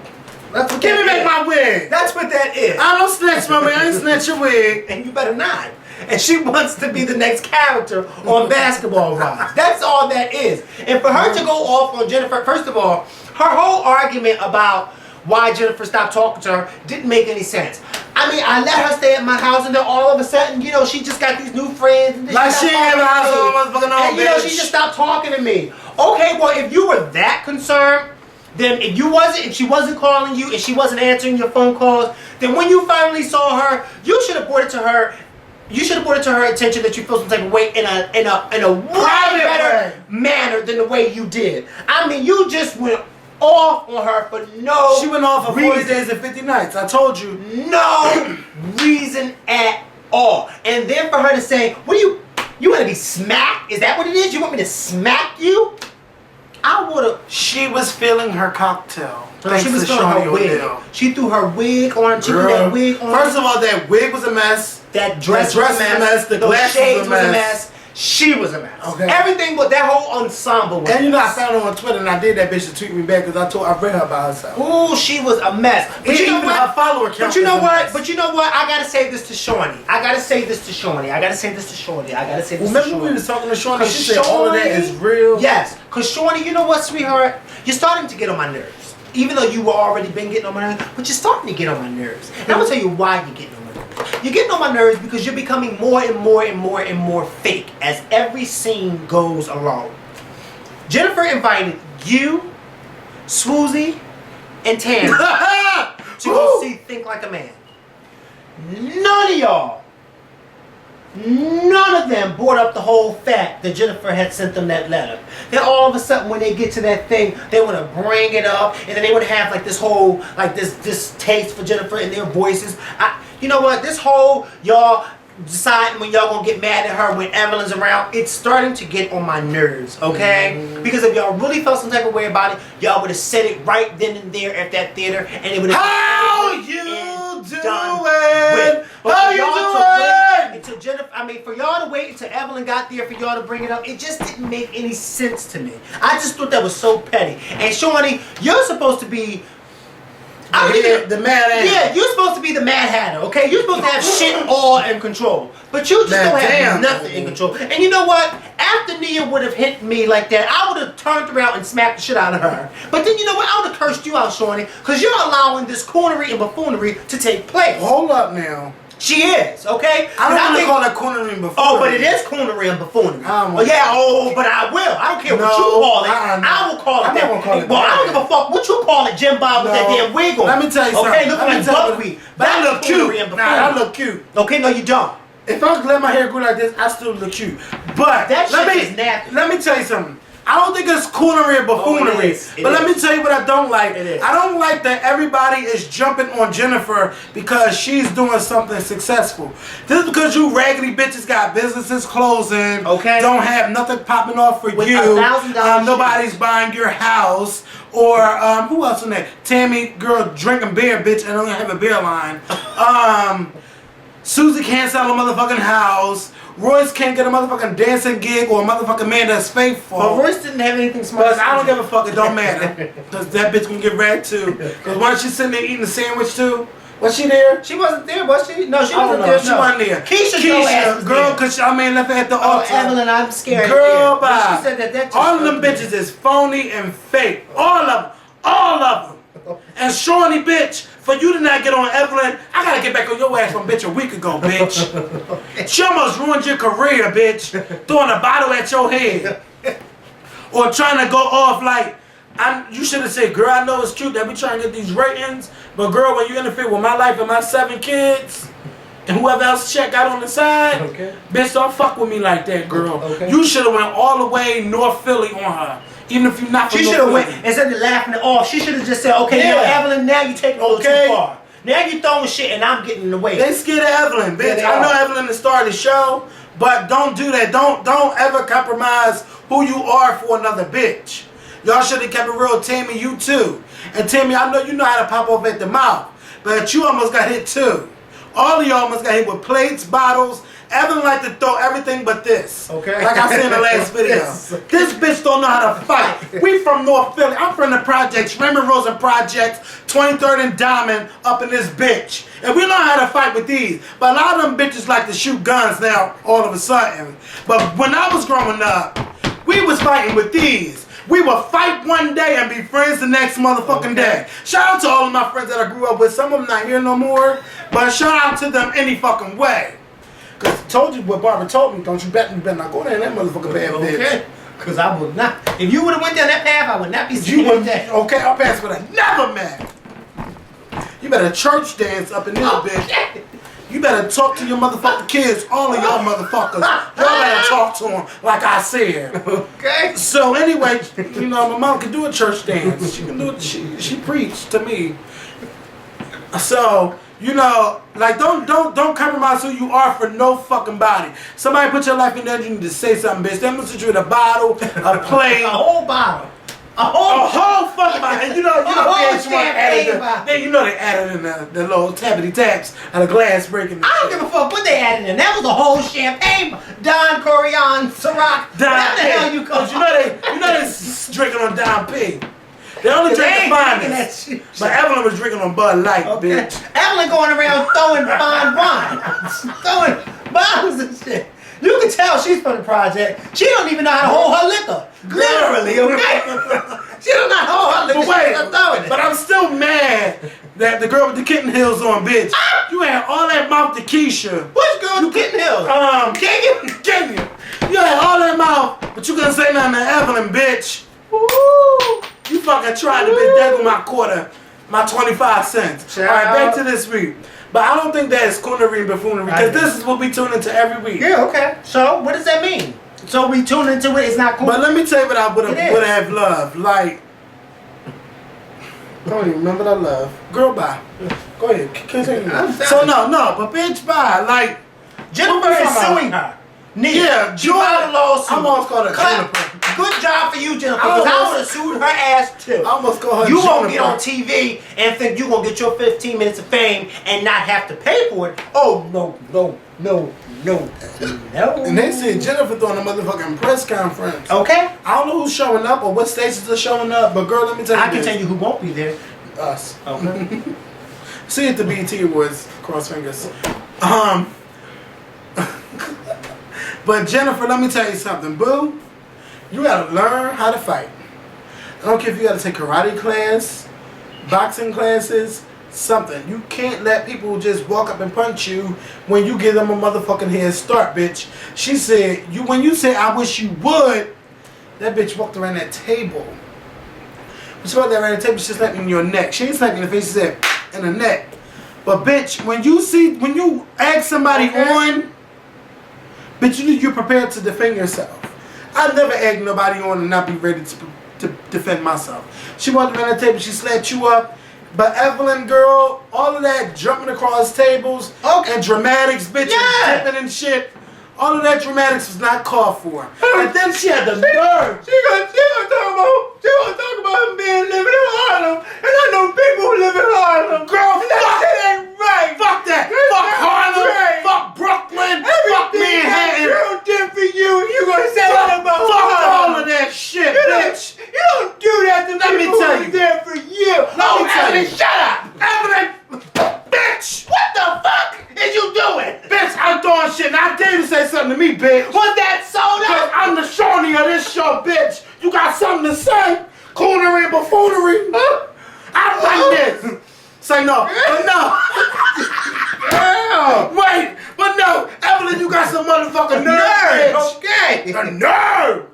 That's what Give me back my wig. That's what that is. I don't snatch my wig. I ain't snatch your wig. And you better not. And she wants to be the next character on Basketball Wives. That's all that is. And for her to go off on Jennifer, first of all, her whole argument about why Jennifer stopped talking to her didn't make any sense. I mean, I let her stay at my house, and then all of a sudden, you know, she just got these new friends. And like she ain't at my house all motherfucking on, and, you know, she just stopped talking to me. Okay, well, if you were that concerned, then if she wasn't calling you, and she wasn't answering your phone calls, then when you finally saw her, you should have brought it to her. You should have brought it to her attention that you feel some type of way in a way better manner than the way you did. I mean, you just went off on her for no. She went off for 40 days and 50 nights. I told you. No reason at all. And then for her to say, "What do you want to be smacked? Is that what it is? You want me to smack you?" I would have. She was feeling her cocktail. She was feeling her wig. She threw her wig on. She threw that wig on. First of all, that wig was a mess. That dress was a mess. The glasses was a mess. She was a mess. Okay. Everything but that whole ensemble was. And you know, I found her on Twitter, and I did that bitch to tweet me back because I read her about herself. Ooh, she was a mess. But you know what? Her follower count. But you know what? But you know what? I gotta say this to Shawnee. Remember we was talking to Shawnee. She said all of that is real. Yes, because Shawnee, you know what, sweetheart? You're starting to get on my nerves. Even though you were already been getting on my nerves, but you're starting to get on my nerves. And I'm gonna tell you why you're getting on my nerves. You're getting on my nerves because you're becoming more and more fake as every scene goes along. Jennifer invited you, Swoozie, and Tam to go see Think Like a Man. None of them brought up the whole fact that Jennifer had sent them that letter. Then all of a sudden when they get to that thing, they want to bring it up, and then they want to have like this whole, like this taste for Jennifer in their voices. You know what? This whole, y'all, deciding when y'all gonna get mad at her when Evelyn's around. It's starting to get on my nerves, okay? Because if y'all really felt some type of way about it, y'all would have said it right then and there at that theater, and it would have How you doing? How you doing? Until Jennifer, I mean, for y'all to wait until Evelyn got there for y'all to bring it up, it just didn't make any sense to me. I just thought that was so petty. And Shawnee, you're supposed to be the Mad Hatter. Yeah, you're supposed to be the Mad Hatter, okay? You're supposed to have shit all in control. But you just don't have nothing in control. And you know what? After Nia would have hit me like that, I would have turned around and smacked the shit out of her. But then you know what? I would have cursed you out, Shawnee, because you're allowing this cornery and buffoonery to take place. Hold up now. She is, okay? I don't want to call it cornery and buffoonery. Oh, but it is cornery and buffoonery. But I will. I don't care what you call it. I will call it that. I don't give a fuck what you call it, Jim Bob with that damn wig on. Let me tell you something. Okay, looking like buckwheat. That look cute. Nah, that look cute. Okay, no, you don't. If I let my hair grow like this, I still look cute. But that shit is nasty. Let me tell you something. I don't think it's cornery and buffoonery. But let me tell you what I don't like. I don't like that everybody is jumping on Jennifer because she's doing something successful. Just because you raggedy bitches got businesses closing, don't have nothing popping off for with you, $1,000 nobody's buying your house, or who else in there? Tammy, girl, drinking beer, bitch, and don't have a beer line. Susie can't sell a motherfucking house. Royce can't get a motherfucking dancing gig or a motherfucking man that's faithful. But Royce didn't have anything smart. Because I don't give a fuck, it don't matter. Because that bitch gonna get ragged too. Because once she's sitting there eating a sandwich too, was she there? She wasn't there, was she? No, she wasn't there. She wasn't there. Keisha girl, because I mean, left her at the altar. Evelyn, I'm scared. Girl, bye. She said that all of them bitches is phony and fake. All of them. All of them. And Shawnee, bitch, for you to not get on Evelyn, I gotta get back on your ass from bitch a week ago, bitch. She almost ruined your career, bitch, throwing a bottle at your head. Or trying to go off like, you should have said, girl, I know it's cute that we trying to get these ratings, but girl, when you interfere with my life and my 7 kids, and whoever else check out on the side, bitch, don't fuck with me like that, girl. You should have went all the way North Philly on her. Even if you're not from She should have went, instead of laughing it off, she should have just said, okay, now Evelyn, now you taking it a little too far. Now you throwing shit and I'm getting in the way. They scared of Evelyn, bitch. I know Evelyn the star of the show, but don't do that. Don't ever compromise who you are for another bitch. Y'all should have kept it real. Tammy, you too. And Tammy, I know you know how to pop off at the mouth, but you almost got hit too. All of y'all almost got hit with plates, bottles. Evelyn like to throw everything but this. Like I said in the last video. This bitch don't know how to fight. We from North Philly. I'm from the projects, Raymond Rosen Projects, 23rd and Diamond up in this bitch. And we know how to fight with these. But a lot of them bitches like to shoot guns now all of a sudden. But when I was growing up, we was fighting with these. We would fight one day and be friends the next motherfucking day. Shout out to all of my friends that I grew up with. Some of them not here no more. But shout out to them any fucking way. Because I told you what Barbara told me. Don't you bet me better not go down that motherfucking bad bitch. Because I would not. If you would have went down that path, I would not be sitting with that. Okay, our paths would have never met. You better church dance up in this bitch. You better talk to your motherfucking kids, all of y'all motherfuckers. Y'all better talk to them like I said. So anyway, you know, my mom can do a church dance. She can do it. She preached to me. So, you know, like don't compromise who you are for no fucking body. Somebody put your life in there, you need to say something, bitch. They must sit you with a bottle, a plate. A whole bottle. A whole fucking bottle. And you know they added in the little tappity taps and the glass breaking. I don't give a fuck what they added in. That was a whole champagne. Don Corian, Ciroc. What the hell you call? You know they drinking on Don P. They only drink the finest. But Evelyn was drinking on Bud Light, bitch. Evelyn going around throwing fine wine. Throwing bottles and shit. You can tell she's from the project. She don't even know how to hold her liquor. Literally, okay? She don't know how to hold her liquor. But wait, but I'm still mad that the girl with the kitten heels on, bitch. You had all that mouth to Keisha. Which girl with the kitten heels? Kenya. You had all that mouth, but you couldn't say nothing to Evelyn, bitch. Woo. You fucking tried to bitch that with my quarter, my 25 cents. Alright, back to this week. But I don't think that is coonery and buffoonery, because this is what we tune into every week. Yeah, okay. So, what does that mean? So we tune into it, it's not cool. But let me tell you what I would have loved. Like, I don't even remember what I love. Girl, bye. Go ahead, continue. So no, but bitch, bye. Like, Jennifer is suing her. Yeah, she filed a lawsuit. I almost called her Jennifer. Good job for you, Jennifer, because I would have sued her ass too. I almost called her You Jennifer. won't get on TV and think you're going to get your 15 minutes of fame and not have to pay for it. Oh, no. And they said Jennifer throwing a motherfucking press conference. Okay. I don't know who's showing up or what stations are showing up, but girl, let me tell you I can tell you who won't be there. Us. Okay. See you at the BET Awards. Cross fingers. But Jennifer, let me tell you something, boo. You gotta learn how to fight. I don't care if you gotta take karate class, boxing classes, something. You can't let people just walk up and punch you when you give them a motherfucking head start, bitch. She said, when you say I wish you would, that bitch walked around that table. When she walked around the table, she slapped me in your neck. She ain't slapped me in the face, she said, in the neck. But bitch, when you ask somebody on, bitch, you're prepared to defend yourself. I never egg nobody on and not be ready to defend myself. She walked around the table, she slapped you up. But Evelyn, girl, all of that jumping across tables and dramatics, bitch, and dipping and shit, all of that dramatics was not called for. And then she had the nerve. She gonna talk about him living in Harlem, and I know people who live in Harlem. Girl, that shit ain't right. Fuck that. Fuck Harlem. Right. Fuck Brooklyn. Fuck Manhattan. Girl did for you, and you gonna say that about Fuck Harlem. all of that shit, bitch. You don't do that to Let me people tell who you. was there for you. Let me tell you. Shut up. Evelyn, bitch. What the fuck is you doing? Bitch, I'm doing shit, and I dare you to say something to me, bitch. Was that soda? Cause I'm the Shawnee of this show, bitch. You got something to say? Coonery and buffoonery? I like this. Say no, but no. Wait, but no. Evelyn, you got some motherfucking nerve, bitch. Okay. The nerve.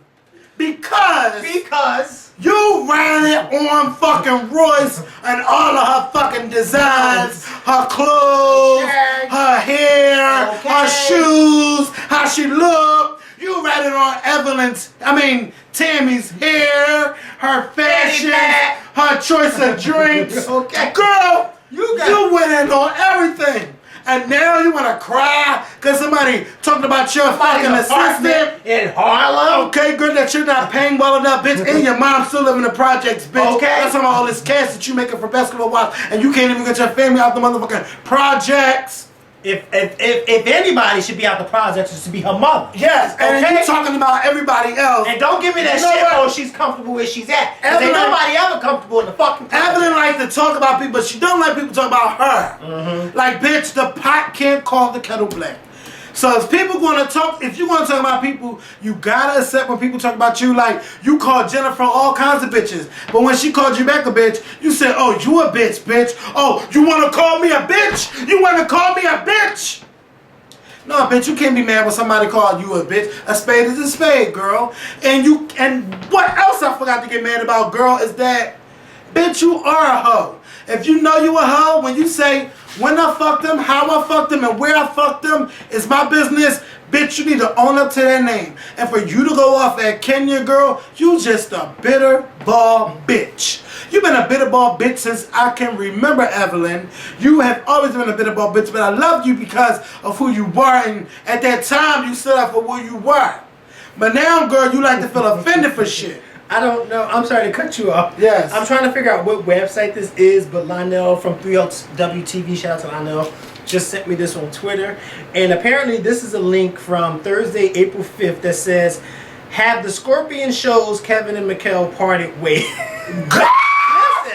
Because you ran it on fucking Royce and all of her fucking designs, her clothes, her hair, her shoes, how she looked. You ran it on Tammy's hair, her fashion, her choice of drinks. Girl, you went in on everything. And now you want to cry because somebody talked about your fucking assistant in Harlem. Okay, good that you're not paying well enough, bitch, and your mom still living in the projects, bitch. Okay. That's all this cash that you making for basketball wives, and you can't even get your family out the motherfucking projects. If anybody should be out the projects, it should be her mother. Yes, and you talking about everybody else. And don't give me that shit oh she's comfortable where she's at. Cause ain't nobody ever comfortable in the fucking project. Evelyn like to talk about people, but she don't like people talk about her. Like, bitch, the pot can't call the kettle black. So if people gonna talk, if you wanna talk about people, you gotta accept when people talk about you. Like, you called Jennifer all kinds of bitches, but when she called you back a bitch, you said, oh, you a bitch. Oh, you wanna call me a bitch? You wanna call me a bitch? No, bitch, you can't be mad when somebody called you a bitch. A spade is a spade, girl. And what else I forgot to get mad about, girl, is that, bitch, you are a hoe. If you know you a hoe, when you say, when I fucked them, how I fucked them, and where I fucked them is my business, bitch, you need to own up to that name. And for you to go off at Kenya, girl, you just a bitter ball bitch. You've been a bitter ball bitch since I can remember, Evelyn. You have always been a bitter ball bitch, but I loved you because of who you were, and at that time, you stood up for who you were. But now, girl, you like to feel offended for shit. I don't know. I'm sorry to cut you off. Yes. I'm trying to figure out what website this is, but Lionel from 3LWTV, shout out to Lionel, just sent me this on Twitter. And apparently this is a link from Thursday, April 5th that says, have the Scorpion shows Kevin and Mikkel parted ways. Listen,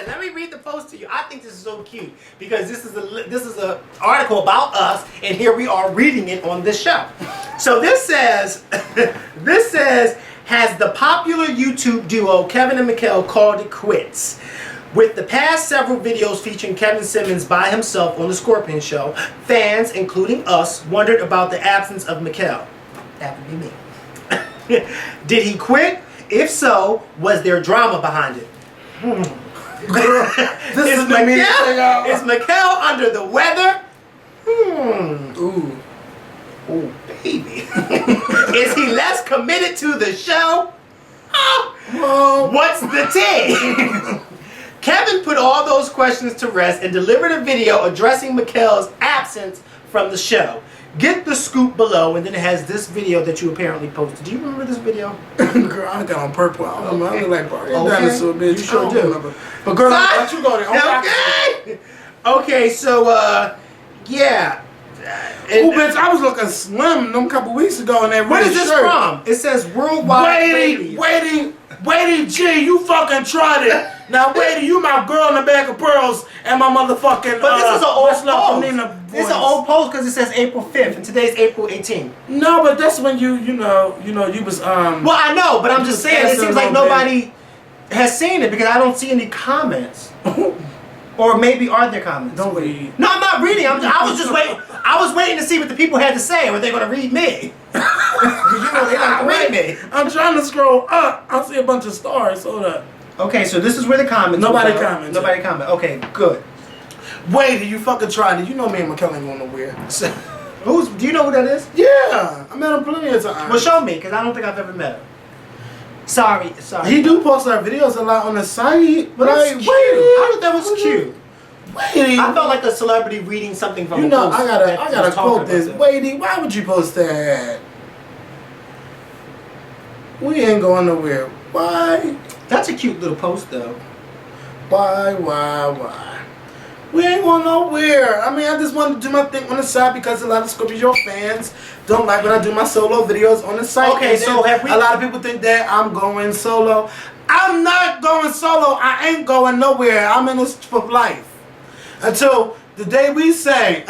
let me read the post to you. I think this is so cute because this is a article about us, and here we are reading it on this show. So this says, has the popular YouTube duo Kevin and Mikkel called it quits? With the past several videos featuring Kevin Simmons by himself on The Scorpion Show, fans, including us, wondered about the absence of Mikkel. That would be me. Did he quit? If so, was there drama behind it? Is Mikkel under the weather? Ooh, baby. Is he less committed to the show? What's the tea? Kevin put all those questions to rest and delivered a video addressing Mikkel's absence absence from the show. Get the scoop below, and then it has this video that you apparently posted. Do you remember this video? Girl, I got on purple. I don't know. I look like Barry. Dinosaur, bitch. You sure do. Remember. But girl, let you go there. Okay. Okay, so yeah. Oh, bitch, I was looking slim them couple weeks ago in that What red is this shirt. from? It says worldwide. Waiting, G, you fucking tried it. Now, Waiting, you my girl in the bag of pearls and my motherfucking. But this is an old post. This is an voice. old post because it says April 5th, and today's April 18th. No, but that's when you know, you was Well, I know, but I'm just saying it seems like nobody has seen it because I don't see any comments. Or maybe are there comments? Don't read. No, I'm not reading. I was just waiting. I was waiting to see what the people had to say. Were they going to read me? You know, they like to read me. I'm trying to scroll up. I see a bunch of stars. Hold up. Okay, so this is where the comments. Nobody commented. Nobody comment. Okay, good. Wait, you fucking tried it. You know me and McKellen going nowhere. Do you know who that is? Yeah, I met him plenty of times. Well, show me, because I don't think I've ever met him. Sorry. He do post our videos a lot on the site, but that's cute. I thought that was cute. Wait, I felt like a celebrity reading something from a post. I gotta quote this. Wait, why would you post that? We ain't going nowhere. Why? That's a cute little post, though. Why? We ain't going nowhere. I mean, I just want to do my thing on the side because a lot of Scorpio fans don't like when I do my solo videos on the site. Okay, so have we... A lot of people think that I'm going solo. I'm not going solo. I ain't going nowhere. I'm in this for life. Until the day we say,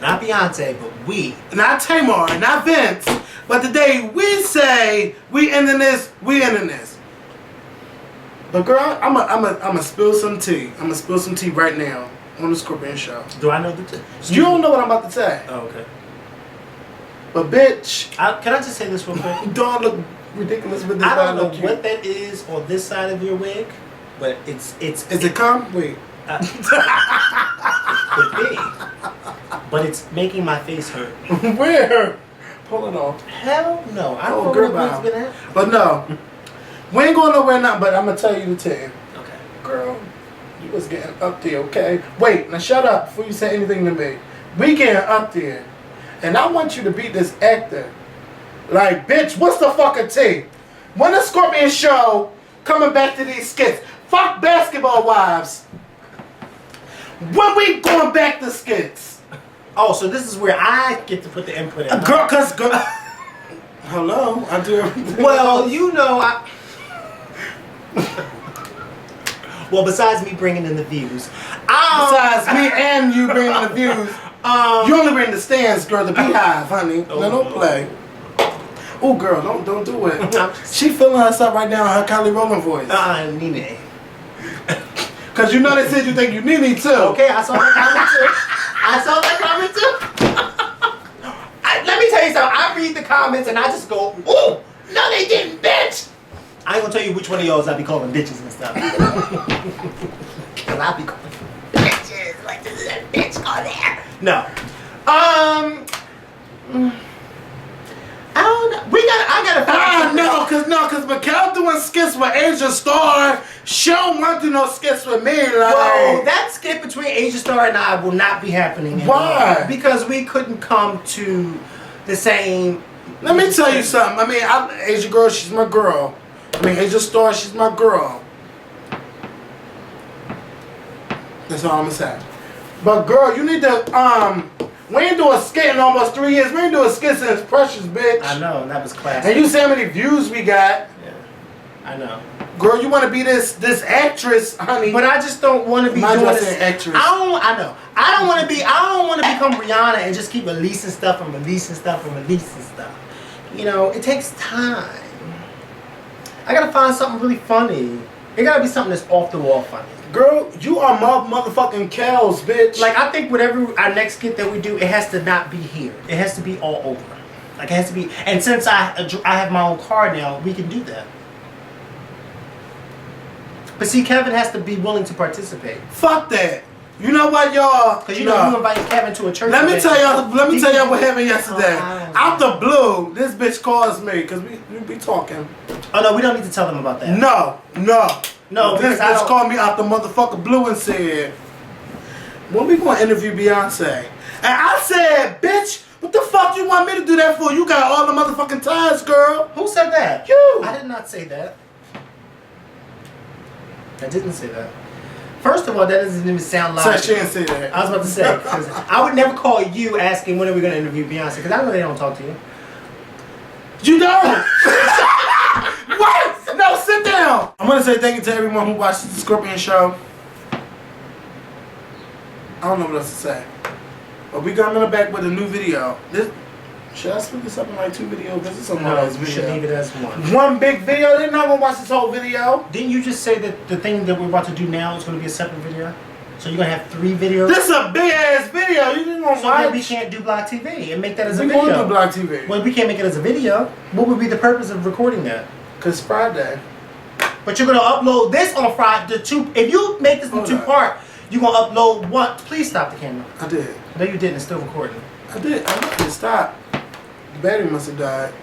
not Beyonce, but we. Not Tamar, not Vince, but the day we say we ending this, we ending this. But girl, I'm spill some tea. I'm gonna spill some tea right now on the Scorpion Show. Do I know the tea? You don't know what I'm about to say. Oh, okay. But bitch, can I just say this real quick? Don't look ridiculous with this. I don't know what that is on this side of your wig, but it's. Is it cum? Wait. Could be. But it's making my face hurt. Where? Pull it off. Hell no. I don't know girl, where it's been at. But no. We ain't going nowhere now, but I'm going to tell you the tip. Okay. Girl, you was getting up there, okay? Wait, now shut up before you say anything to me. We getting up there. And I want you to be this actor. Like, bitch, what's the fucking tea? When the Scorpion Show coming back to these skits? Fuck Basketball Wives. When we going back to skits? Oh, so this is where I get to put the input in. Girl. Hello? I do everything. Well, you know, well, besides me bringing in the views. Besides me and you bringing the views. You only bring the stands, girl, the beehive, honey. Oh, no, don't play. Oh, girl, don't do it. She feeling herself right now in her Kylie Rowland voice. Nene. Because you know they said you think you Nene, too. Okay, I saw that comment, too. Let me tell you something. I read the comments and I just go, ooh, no they didn't, bitch. I ain't gonna tell you which one of y'all I be calling bitches and stuff. Cause I be calling bitches. Like, this is a bitch, go there. No. I don't know. I gotta find cause Mikkel doing skits with Asia Star. She don't want to do no skits with me. Like, well, that skit between Asia Star and I will not be happening anymore. Why? Because we couldn't come to the same. Let me tell you something. I mean, Asia Girl, she's my girl. I mean, Asia Star, she's my girl. That's all I'm gonna say. But girl, you need to we ain't doing a skit in almost 3 years. We ain't doing a skit since Precious, bitch. I know, and that was classic. And you see how many views we got. Yeah, I know. Girl, you want to be this actress, honey. But I just don't want to be doing this. Actress. I know. I don't want to become Rihanna and just keep releasing stuff. You know, it takes time. I gotta find something really funny. It gotta be something that's off the wall funny. Girl, you are motherfucking cows, bitch. Like, I think whatever our next skit that we do, it has to not be here. It has to be all over. Like, it has to be. And since I have my own car now, we can do that. But see, Kevin has to be willing to participate. Fuck that. You know what, y'all? Because you invited Kevin to a church. Let me tell y'all what happened yesterday. Out the blue, this bitch calls me because we be talking. Oh no, we don't need to tell them about that. No. No, this bitch called me out the motherfucker blue and said, when we gonna interview Beyonce? And I said, bitch, what the fuck you want me to do that for? You got all the motherfucking ties, girl. Who said that? You. I did not say that. I didn't say that. First of all, that doesn't even sound like. She didn't say that. I was about to say, because I would never call you asking when are we going to interview Beyonce, because I know they don't talk to you. You don't? What? No, sit down. I'm going to say thank you to everyone who watched the Scorpion Show. I don't know what else to say. But we coming back with a new video. Should I split this up in like 2 videos? This is some we should leave it as one. One big video? They're not going to watch this whole video. Didn't you just say that the thing that we're about to do now is going to be a separate video? So you're going to have 3 videos? This is a big ass video. You didn't want to watch. So we can't do Block TV and make that as a video. We want to do Block TV. Well, we can't make it as a video. What would be the purpose of recording that? Because Friday. But you're going to upload this on Friday. If you make this in 2 parts, you're going to upload one. Please stop the camera. I did. No, you didn't. It's still recording. I did. I did. Stop. The battery must have died.